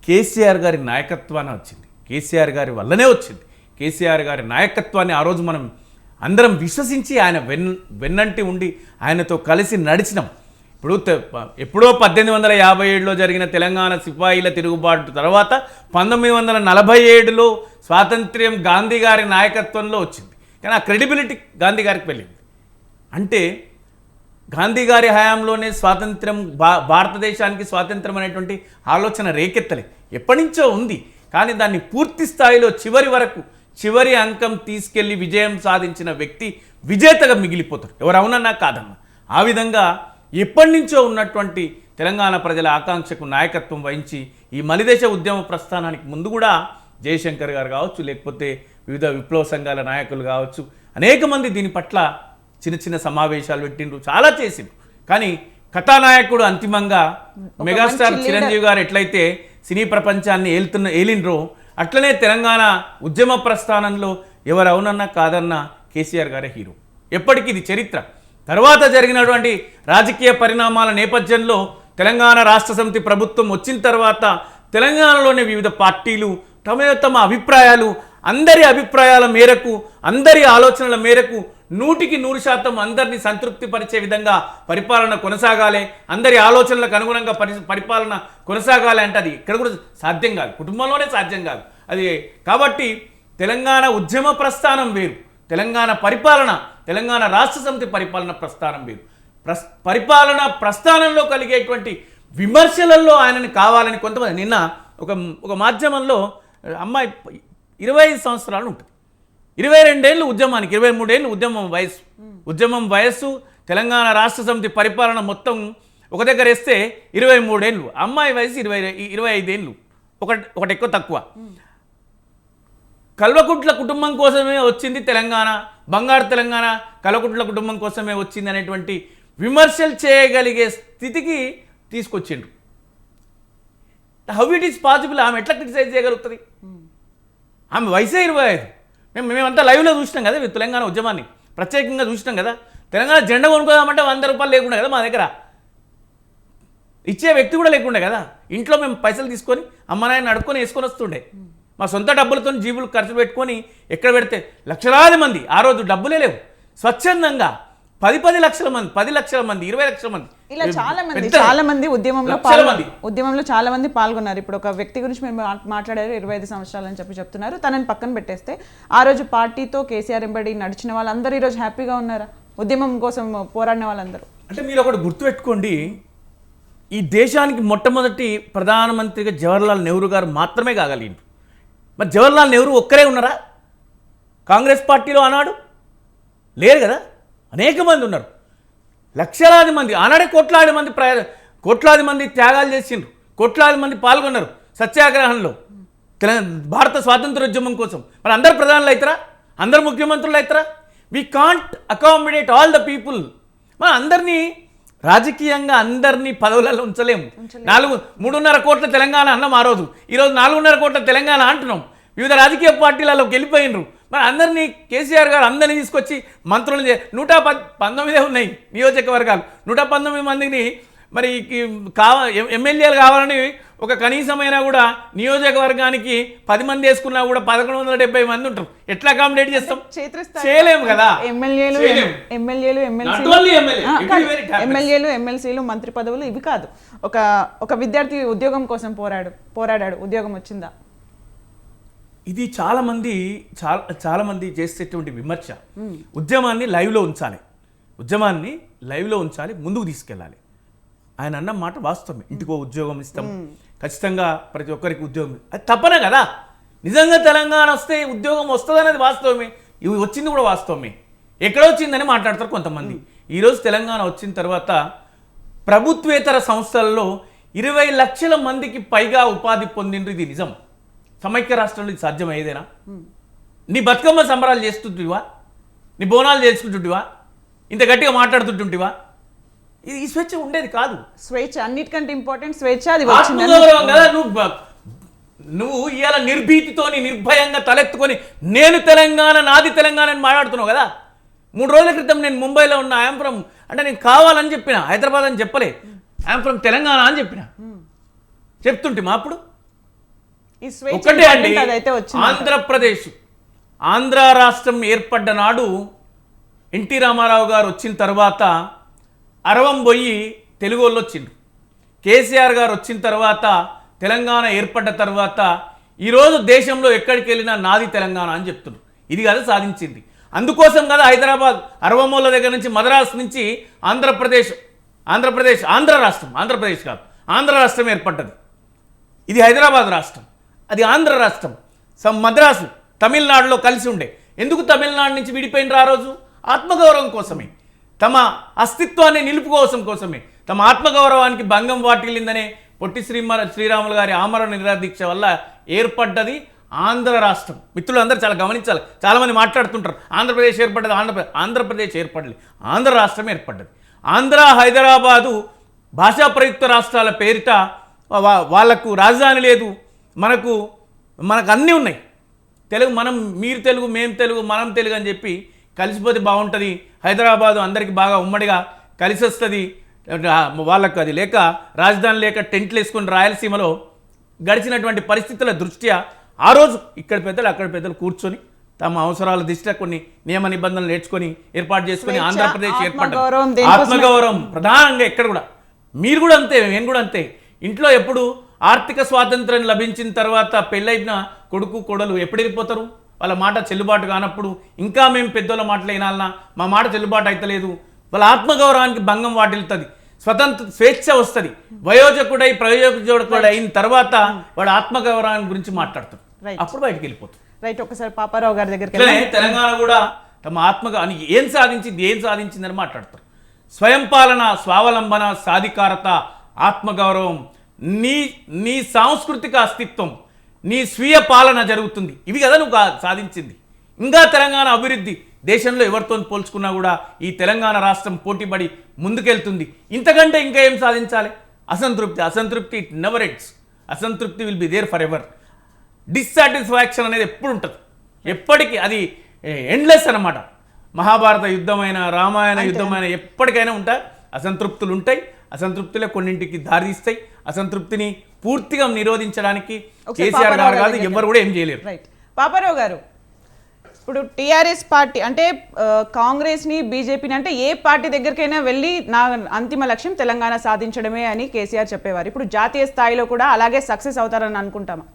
కేసీఆర్ గారి నాయకత్వాన్ని వచ్చింది, కేసీఆర్ గారి వల్లనే వచ్చింది. కేసీఆర్ గారి నాయకత్వాన్ని ఆ రోజు మనం అందరం విశ్వసించి ఆయన వెన్నంటి ఉండి ఆయనతో కలిసి నడిచినాం. ఎప్పుడో 1857లో జరిగిన తెలంగాణ సిపాయిల తిరుగుబాటు తర్వాత 1947లో స్వాతంత్ర్యం గాంధీ గారి నాయకత్వంలో వచ్చింది. కానీ ఆ క్రెడిబిలిటీ గాంధీ గారికి వెళ్ళింది. అంటే గాంధీ గారి హయాంలోనే స్వాతంత్ర్యం భారతదేశానికి స్వాతంత్రం అనేటువంటి ఆలోచన రేకెత్తలే, ఎప్పటి నుంచో ఉంది. కానీ దాన్ని పూర్తి స్థాయిలో చివరి అంకం తీసుకెళ్లి విజయం సాధించిన వ్యక్తి విజేతగా మిగిలిపోతారు, ఎవరు అవునన్నా కాదన్నా. ఆ విధంగా ఎప్పటి నుంచో ఉన్నటువంటి తెలంగాణ ప్రజల ఆకాంక్షకు నాయకత్వం వహించి ఈ మలిదేశ ఉద్యమ ప్రస్థానానికి ముందు కూడా జయశంకర్ గారు కావచ్చు, లేకపోతే వివిధ విప్లవ సంఘాల నాయకులు కావచ్చు, అనేక మంది దీని పట్ల చిన్న చిన్న సమావేశాలు పెట్టిండ్రు, చాలా చేసిండ్రు. కానీ కథానాయకుడు అంతిమంగా మెగాస్టార్ చిరంజీవి గారు ఎట్లయితే సినీ ప్రపంచాన్ని ఏలిండ్రో అట్లనే తెలంగాణ ఉద్యమ ప్రస్థానంలో ఎవరు అవునన్నా కాదన్నా కేసీఆర్ గారే హీరో. ఎప్పటికీ ఇది చరిత్ర. తర్వాత జరిగినటువంటి రాజకీయ పరిణామాల నేపథ్యంలో తెలంగాణ రాష్ట్ర సమితి ప్రభుత్వం వచ్చిన తర్వాత తెలంగాణలోని వివిధ పార్టీలు తమ అభిప్రాయాలు, అందరి అభిప్రాయాల మేరకు, అందరి ఆలోచనల మేరకు 100% అందరినీ సంతృప్తిపరిచే విధంగా పరిపాలన కొనసాగాలి, అందరి ఆలోచనలకు అనుగుణంగా పరిపాలన కొనసాగాలి అంటే అది ఇక్కడ కూడా సాధ్యం కాదు, కుటుంబంలోనే సాధ్యం కాదు అది. కాబట్టి తెలంగాణ ఉద్యమ ప్రస్థానం వేరు, తెలంగాణ రాష్ట్ర సమితి పరిపాలన ప్రస్థానం వేరు. పరిపాలన ప్రస్థానంలో కలిగేటువంటి విమర్శలలో ఆయనని కావాలని కొంతమంది, నిన్న ఒక మాధ్యమంలో అమ్మాయి 25 సంవత్సరాలు ఉంటుంది, 22 ఏళ్ళు ఉద్యమానికి, 23 ఏళ్ళు ఉద్యమం వయస్సు తెలంగాణ రాష్ట్ర సమితి పరిపాలన మొత్తం ఒక దగ్గర వేస్తే 23 ఏళ్ళు, అమ్మాయి వయసు 25 ఏళ్ళు, ఒకటి ఎక్కువ తక్కువ. కల్వకుట్ల కుటుంబం కోసమే వచ్చింది తెలంగాణ, బంగారు తెలంగాణ కల్వకుట్ల కుటుంబం కోసమే వచ్చింది అనేటువంటి విమర్శలు చేయగలిగే స్థితికి తీసుకొచ్చిండ్రు. How it is possible? ఆమె ఎట్లా క్రిటిసైజ్ చేయగలుగుతుంది? ఆమె వయసే 25. మేమంతా లైవ్లో చూసినాం కదా, తెలంగాణ ఉద్యమాన్ని ప్రత్యేకంగా చూసినాం కదా. తెలంగాణ జెండా కొనుక్కోదామంటే 100 రూపాయలు లేకుండా కదా మా దగ్గర, ఇచ్చే వ్యక్తి కూడా లేకుండే కదా. ఇంట్లో మేము పైసలు తీసుకొని అమ్మ నాయన నడుకొని వేసుకొని వస్తుండే, మా సొంత డబ్బులతో జీబులు ఖర్చు పెట్టుకొని ఎక్కడ పెడితే లక్షలాది మంది, ఆ రోజు డబ్బులే లేవు, స్వచ్ఛందంగా 10 లక్షల మంది, 10 లక్షల మంది, 20 లక్షల మంది, ఇలా చాలా మంది ఉద్యమంలో చాలా మంది పాల్గొన్నారు. ఇప్పుడు ఒక వ్యక్తి గురించి మేము మాట్లాడారు, 25 సంవత్సరాలు అని చెప్తున్నారు. తనని పక్కన పెట్టేస్తే ఆ రోజు పార్టీతో కేసీఆర్ ఎంబడి నడిచిన వాళ్ళందరూ ఈరోజు హ్యాపీగా ఉన్నారా? ఉద్యమం కోసం పోరాడిన వాళ్ళందరూ. అంటే మీరు ఒకటి గుర్తుపెట్టుకోండి, ఈ దేశానికి మొట్టమొదటి ప్రధానమంత్రిగా జవహర్లాల్ నెహ్రూ గారు మాత్రమే కాగలిగిండ్రు. మరి జవహర్లాల్ నెహ్రూ ఒక్కరే ఉన్నారా కాంగ్రెస్ పార్టీలో ఆనాడు? లేరు కదా, అనేక మంది ఉన్నారు, లక్షలాది మంది. ఆనాడే కోట్లాది మంది త్యాగాలు చేసిండ్రు, కోట్లాది మంది పాల్గొన్నారు సత్యాగ్రహంలో భారత స్వాతంత్రోద్యమం కోసం. మరి అందరు ప్రధానులు అవుతారా? అందరు ముఖ్యమంత్రులు అవుతారా? We can't accommodate all the people. మనం అందరినీ రాజకీయంగా అందరినీ పదవులలో ఉంచలేము. 3.5 కోట్ల తెలంగాణ అన్నాం ఆ రోజు, ఈరోజు 4.5 కోట్ల తెలంగాణ అంటున్నాం. వివిధ రాజకీయ పార్టీలలోకి వెళ్ళిపోయినరు. మరి అందరినీ కేసీఆర్ గారు అందరినీ తీసుకొచ్చి మంత్రులు 119 ఉన్నాయి నియోజకవర్గాలు. 119 మందిని మరి ఎమ్మెల్యేలు కావాలని ఒక కనీసమైనా కూడా నియోజకవర్గానికి 10 మంది వేసుకున్నా కూడా 1170 మంది ఉంటారు. ఎట్లా అకామిడేట్ చేస్తాం? చేయలేము కదా. ఎమ్మెల్యేలు ఎమ్మెల్సీలు మంత్రి పదవులు ఇవి కాదు. ఒక విద్యార్థి ఉద్యోగం కోసం పోరాడాడు, ఉద్యోగం వచ్చిందా? ఇది చాలా మంది చేసేటువంటి విమర్శ. ఉద్యమాన్ని లైవ్లో ఉంచాలి, ముందుకు తీసుకెళ్ళాలి. ఆయన అన్న మాట వాస్తవమే. ఇంటికో ఉద్యోగం ఇస్తాం, ఖచ్చితంగా ప్రతి ఒక్కరికి ఉద్యోగం, అది తప్పనే కదా. నిజంగా తెలంగాణ వస్తే ఉద్యోగం వస్తుంది అనేది వాస్తవమే, ఇవి వచ్చింది కూడా వాస్తవమే. ఎక్కడ వచ్చిందని మాట్లాడతారు కొంతమంది. ఈరోజు తెలంగాణ వచ్చిన తర్వాత ప్రభుత్వేతర సంస్థల్లో 20 లక్షల మందికి పైగా ఉపాధి పొందిండ్రు. ఇది నిజం. సమైక్య రాష్ట్రంలో ఇది సాధ్యమయ్యేదేనా? నీ బతుకమ్మ సంబరాలు చేస్తుంటివా? నీ బోనాలు చేసుకుంటుంటివా? ఇంత గట్టిగా మాట్లాడుతుంటుంటివా? ఈ స్వేచ్ఛ ఉండేది కాదు. స్వేచ్ఛ అన్నిటికంటే ఇంపార్టెంట్ స్వేచ్ఛ. అది ఆత్మగౌరవం కదా. నువ్వు ఇవాళ నిర్భీతితోని నిర్భయంగా తలెత్తుకొని నేను తెలంగాణ, నాది తెలంగాణ అని మాట్లాడుతున్నావు కదా. 3 రోజుల క్రితం నేను ముంబైలో ఉన్న ఐఎమ్ ఫ్రమ్ అంటే నేను కావాలని చెప్పిన, హైదరాబాద్ అని చెప్పలే, ఐఎమ్ ఫ్రమ్ తెలంగాణ అని చెప్పిన. చెప్తుంటే మా అప్పుడు ఒకటే అండి. ఆంధ్ర రాష్ట్రం ఏర్పడ్డ నాడు ఎన్టీ రామారావు గారు వచ్చిన తర్వాత అరవం పోయి తెలుగు వాళ్ళు వచ్చిండ్రు. కేసీఆర్ గారు వచ్చిన తర్వాత తెలంగాణ ఏర్పడ్డ తర్వాత ఈరోజు దేశంలో ఎక్కడికి వెళ్ళినా నాది తెలంగాణ అని చెప్తున్నారు. ఇది కదా సాధించింది. అందుకోసం కదా హైదరాబాద్ అరవమూల దగ్గర నుంచి మద్రాసు నుంచి ఆంధ్రప్రదేశ్ కాదు, ఆంధ్ర రాష్ట్రం ఏర్పడ్డది. ఇది హైదరాబాద్ రాష్ట్రం, అది ఆంధ్ర రాష్ట్రం. మద్రాసు తమిళనాడులో కలిసి ఉండే. ఎందుకు తమిళనాడు నుంచి విడిపోయినరు ఆ రోజు? ఆత్మగౌరవం కోసమే, తమ అస్తిత్వాన్ని నిలుపుకోసం కోసమే, తమ ఆత్మగౌరవానికి భంగం వాటిల్లిందనే పొట్టి శ్రీరాములు గారి ఆమరణ నిరాదీక్ష వల్ల ఏర్పడ్డది ఆంధ్ర రాష్ట్రం. మిత్రులు అందరూ చాలా గమనించాలి. చాలామంది మాట్లాడుతుంటారు ఆంధ్రప్రదేశ్ ఏర్పడ్డది, ఆంధ్రప్రదేశ్ ఏర్పడలేదు, ఆంధ్ర రాష్ట్రం ఏర్పడ్డది. ఆంధ్ర హైదరాబాదు భాషా ప్రయుక్త రాష్ట్రాల పేరిట వాళ్లకు రాజధాని లేదు, మనకు అన్నీ ఉన్నాయి. తెలుగు మనం, మీరు తెలుగు, మేము తెలుగు, మనం తెలుగు అని చెప్పి కలిసిపోతే బాగుంటుంది. హైదరాబాదు అందరికీ బాగా ఉమ్మడిగా కలిసి వస్తుంది. వాళ్ళకు అది లేక, రాజధాని లేక టెంట్లు వేసుకుని రాయలసీమలో గడిచినటువంటి పరిస్థితుల దృష్ట్యా ఆ రోజు ఇక్కడ పెద్దలు అక్కడ పెద్దలు కూర్చొని తమ అవసరాల దృష్ట్యా కొన్ని నియమ నిబంధనలు నేర్చుకొని ఏర్పాటు చేసుకుని ఆంధ్రప్రదేశ్ ఏర్పడ్డారు. ఆత్మగౌరవం ప్రధానంగా ఎక్కడ కూడా. మీరు కూడా అంతే, నేను కూడా అంతే. ఇంట్లో ఎప్పుడు ఆర్థిక స్వాతంత్రం లభించిన తర్వాత పెళ్ళైన కొడుకు కోడలు ఎప్పుడు వెళ్ళిపోతారు? వాళ్ళ మాట చెల్లుబాటు కానప్పుడు ఇంకా మేము పెద్దోళ్ళ మాటలు వినాలన్నా, మా మాట చెల్లుబాటు అవుతలేదు, వాళ్ళ ఆత్మగౌరవానికి భంగం వాటిల్లుతుంది, స్వేచ్ఛ వస్తుంది. వయోజకుడై ప్రయోజకుడు అయిన తర్వాత వాడు ఆత్మగౌరవాన్ని గురించి మాట్లాడతాడు, అప్పుడు బయటకు వెళ్ళిపోతాడు. రైట్. ఒకసారి పాపారావు గారి దగ్గరికి తెలంగాణ కూడా తమ ఆత్మగౌరవం ఏం సాధించిందని మాట్లాడతారు. స్వయం పాలన, స్వావలంబన, సాధికారత, ఆత్మగౌరవం, నీ సాంస్కృతిక అస్తిత్వం, నీ స్వీయ పాలన జరుగుతుంది. ఇవి కదా నువ్వు సాధించింది. ఇంకా తెలంగాణ అభివృద్ధి దేశంలో ఎవరితో పోల్చుకున్నా కూడా ఈ తెలంగాణ రాష్ట్రం పోటీపడి ముందుకెళ్తుంది. ఇంతకంటే ఇంకా ఏం సాధించాలి? అసంతృప్తి ఇట్ నెవర్ ఎండ్స్. అసంతృప్తి will be there for ever. Dissatisfaction అనేది ఎప్పుడు ఉంటుంది, ఎప్పటికీ అది ఎండ్లెస్ అన్నమాట. మహాభారత యుద్ధమైన, రామాయణ యుద్ధమైన ఎప్పటికైనా ఉంటాయి అసంతృప్తులు ఉంటాయి. అసంతృప్తిలో కొన్నింటికి దారితీస్తాయి. అసంతృప్తిని పూర్తిగా నిరోధించడానికి కేసీఆర్ గారు కాదు ఎవరు కూడా ఏం చేయలేరు. రైట్. పాపారావు గారు, ఇప్పుడు టీఆర్ఎస్ పార్టీ అంటే కాంగ్రెస్ని, బీజేపీని అంటే ఏ పార్టీ దగ్గరికైనా వెళ్ళి నా అంతిమ లక్ష్యం తెలంగాణ సాధించడమే అని కేసీఆర్ చెప్పేవారు. ఇప్పుడు జాతీయ స్థాయిలో కూడా అలాగే సక్సెస్ అవుతారని అనుకుంటామా?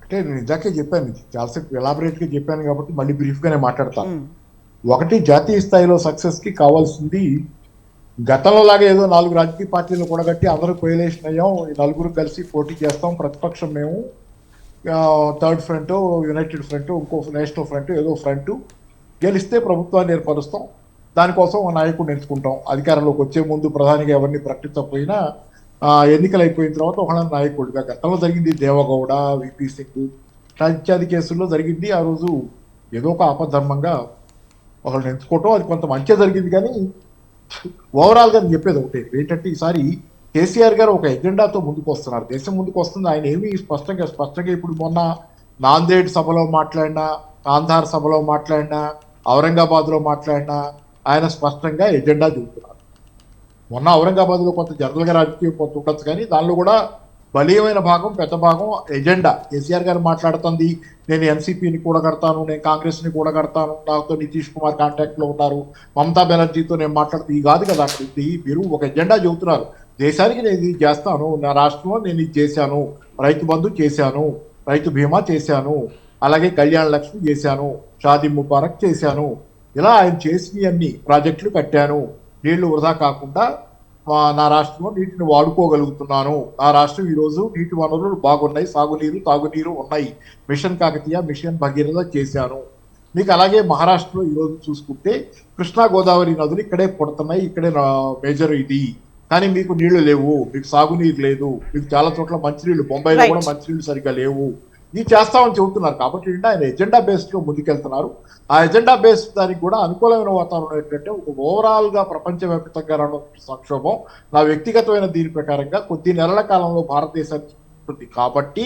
అంటే నేను ఇందాకే చెప్పాను, చాలాసేపు ఎలాబరేట్గా చెప్పాను కాబట్టి మళ్ళీ బ్రీఫ్గానే మాట్లాడతాను. ఒకటి, జాతీయ స్థాయిలో సక్సెస్కి కావాల్సింది గతంలో లాగా ఏదో 4 రాజకీయ పార్టీలు కూడగట్టి అందరూ కోయలేషన్ అయ్యాం, ఈ 4 కలిసి పోటీ చేస్తాం, ప్రతిపక్షం మేము, థర్డ్ ఫ్రంట్, యునైటెడ్ ఫ్రంట్, ఇంకో నేషనల్ ఫ్రంట్, ఏదో ఫ్రంట్ గెలిస్తే ప్రభుత్వాన్ని ఏర్పరుస్తాం, దానికోసం నాయకుడిని ఎంచుకుంటాం, అధికారంలోకి వచ్చే ముందు ప్రధానిగా ఎవరిని ప్రకటించకపోయినా ఎన్నికలు అయిపోయిన తర్వాత ఒక నాయకుడిగా. గతంలో జరిగింది దేవగౌడ, విపి సింగ్ ఇత్యాది కేసుల్లో జరిగింది. ఆ రోజు ఏదో ఒక ఆపద్ధర్మంగా ఒకళ్ళని ఎంచుకోవటం, అది కొంత మంచిగా జరిగింది. కానీ ఓవరాల్గా నేను చెప్పేది ఒకటే ఏంటంటే, ఈసారి కేసీఆర్ గారు ఒక ఎజెండాతో ముందుకు వస్తున్నారు. దేశం ముందుకు వస్తుంది. ఆయన ఏమి స్పష్టంగా ఇప్పుడు మొన్న నాందేడ్ సభలో మాట్లాడినా, కాంధార్ సభలో మాట్లాడినా, ఔరంగాబాద్లో మాట్లాడినా ఆయన స్పష్టంగా ఎజెండా చెబుతున్నారు. మొన్న ఔరంగాబాద్లో కొంత జనరల్గా రాజకీయం కొంత ఉండొచ్చు, కానీ దానిలో కూడా బలీయమైన భాగం, పెద్ద భాగం ఎజెండా. కేసీఆర్ గారు మాట్లాడుతుంది, నేను ఎన్సీపీని కూడా కడతాను, నేను కాంగ్రెస్ని కూడా కడతాను, నాతో నితీష్ కుమార్ కాంటాక్ట్లో ఉన్నారు, మమతా బెనర్జీతో నేను మాట్లాడుతూ ఈ కాదు కదా అక్కడ ఉంది. మీరు ఒక ఎజెండా చెబుతున్నారు, దేశానికి నేను ఇది చేస్తాను, నా రాష్ట్రంలో నేను ఇది చేశాను, రైతు బంధు చేశాను, రైతు బీమా చేశాను, అలాగే కళ్యాణ లక్ష్మి చేశాను, షాదీ ముబారక్ చేశాను, ఇలా ఆయన చేసినవన్నీ ప్రాజెక్టులు కట్టాను, నీళ్లు వృధా కాకుండా నా రాష్ట్రంలో నీటిని వాడుకోగలుగుతున్నాను, నా రాష్ట్రం ఈరోజు నీటి వనరులు బాగున్నాయి, సాగునీరు తాగునీరు ఉన్నాయి, మిషన్ కాకతీయ, మిషన్ భగీరథ చేశాను. మీకు అలాగే మహారాష్ట్రలో ఈరోజు చూసుకుంటే కృష్ణా గోదావరి నదులు ఇక్కడే పుడుతున్నాయి, ఇక్కడే మేజర్ ఇది, కానీ మీకు నీళ్లు లేవు, మీకు సాగునీరు లేదు, మీకు చాలా చోట్ల మంచినీళ్ళు, బొంబాయిలో కూడా మంచినీళ్ళు సరిగ్గా లేవు, ఇది చేస్తామని చెబుతున్నారు. కాబట్టి ఆయన ఎజెండా బేస్డ్ గా ముందుకెళ్తున్నారు. ఆ ఎజెండా బేస్డ్ దానికి కూడా అనుకూలమైన వాతావరణం ఏంటంటే ఒక ఓవరాల్ గా ప్రపంచవ్యాప్తంగా రావడం సంక్షోభం నా వ్యక్తిగతమైన దీని ప్రకారంగా కొద్ది నెలల కాలంలో భారతదేశానికి ఉంటుంది. కాబట్టి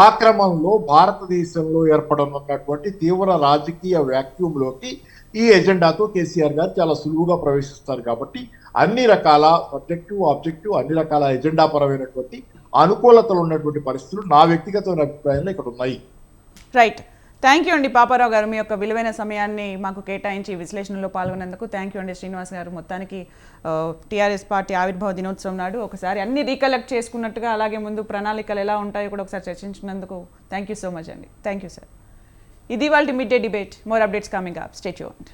ఆ క్రమంలో భారతదేశంలో ఏర్పడనున్నటువంటి తీవ్ర రాజకీయ వ్యాక్యూమ్లోకి ఈ ఎజెండాతో కేసీఆర్ గారు చాలా సులువుగా ప్రవేశిస్తారు. కాబట్టి అన్ని రకాల సబ్జెక్టివ్ ఆబ్జెక్టివ్ అన్ని రకాల ఎజెండా పరమైనటువంటి అనుకూలతలు ఉన్నటువంటి పరిస్థితులు నా వ్యక్తిగతమైన అభిప్రాయంలో ఇక్కడ ఉన్నాయి. రైట్, థ్యాంక్ యూ అండి పాపారావు గారు, మీ యొక్క విలువైన సమయాన్ని మాకు కేటాయించి విశ్లేషణలో పాల్గొన్నందుకు థ్యాంక్ యూ అండి. శ్రీనివాస్ గారు, మొత్తానికి టీఆర్ఎస్ పార్టీ ఆవిర్భావ దినోత్సవం నాడు ఒకసారి అన్ని రీకలెక్ట్ చేసుకున్నట్టుగా, అలాగే ముందు ప్రణాళికలు ఎలా ఉంటాయో కూడా ఒకసారి చర్చించినందుకు థ్యాంక్ యూ సో మచ్ అండి. Thank you sir. ఇది వాళ్ళ mid day debate. More updates coming up. Stay tuned.